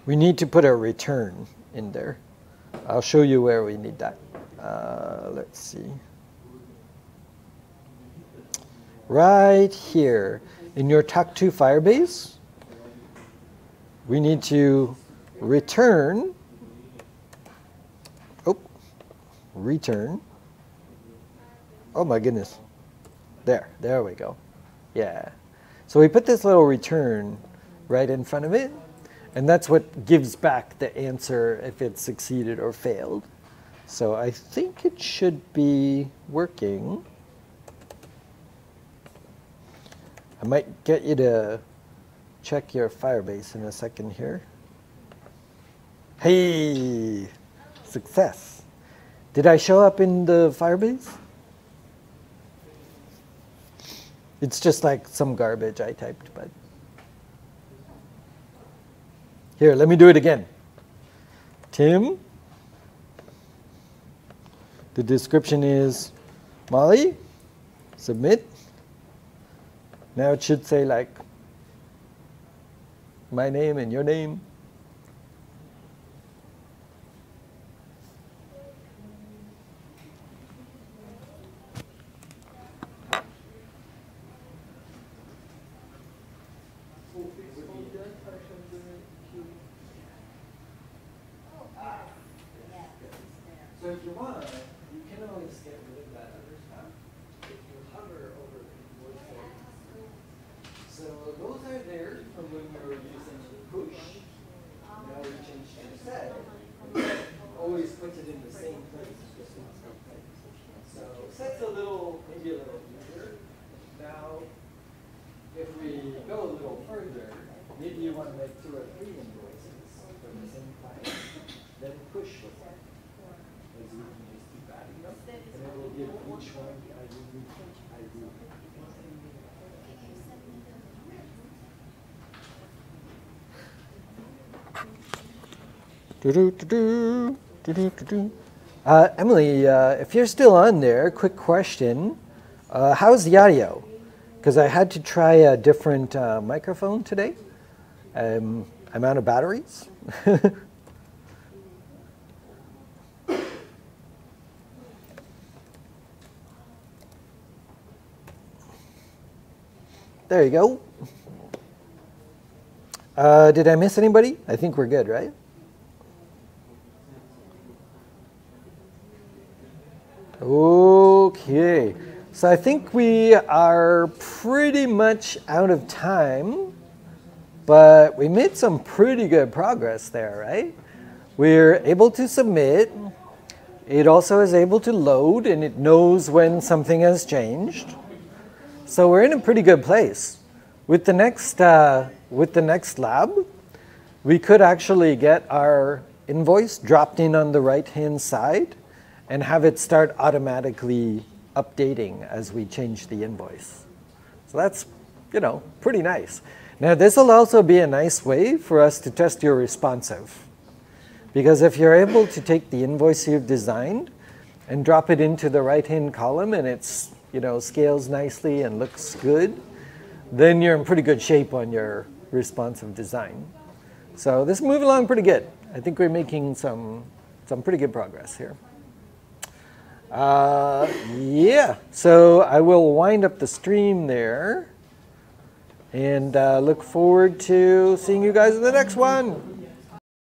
we need to put a return in there. I'll show you where we need that. Let's see. Right here in your Talk to Firebase, we need to return, return. Oh my goodness. There we go. Yeah. So we put this little return right in front of it, and that's what gives back the answer if it succeeded or failed. So I think it should be working. I might get you to check your Firebase in a second here. Hey, success. Did I show up in the Firebase? It's just like some garbage I typed, but. Here, let me do it again. Tim. The description is Molly, submit, Now it should say like my name and your name. So if you want, you can always get rid of that other stuff if you hover over the voice settings. So those are there from when we were using push. Now we changed to set. Always puts it in the same place. So set's a little, maybe a little easier. Now, if we go a little further, maybe you want to make 2 or 3 invoices for the same client, then push with it. As you can just keep adding them, and it will give each one a unique ID. Emily, if you're still on there, quick question. How's the audio? Because I had to try a different microphone today. I'm out of batteries. There you go. Did I miss anybody? I think we're good, right? Okay. So I think we are pretty much out of time, but we made some pretty good progress there, right? We're able to submit. It also is able to load, and it knows when something has changed. So we're in a pretty good place. With the next lab, we could actually get our invoice dropped in on the right-hand side and have it start automatically updating as we change the invoice. So that's, pretty nice. Now this will also be a nice way for us to test your responsive. Because if you're able to take the invoice you've designed and drop it into the right-hand column and it's scales nicely and looks good, then you're in pretty good shape on your responsive design. So this is moving along pretty good. I think we're making some pretty good progress here. Yeah, so I will wind up the stream there and look forward to seeing you guys in the next one.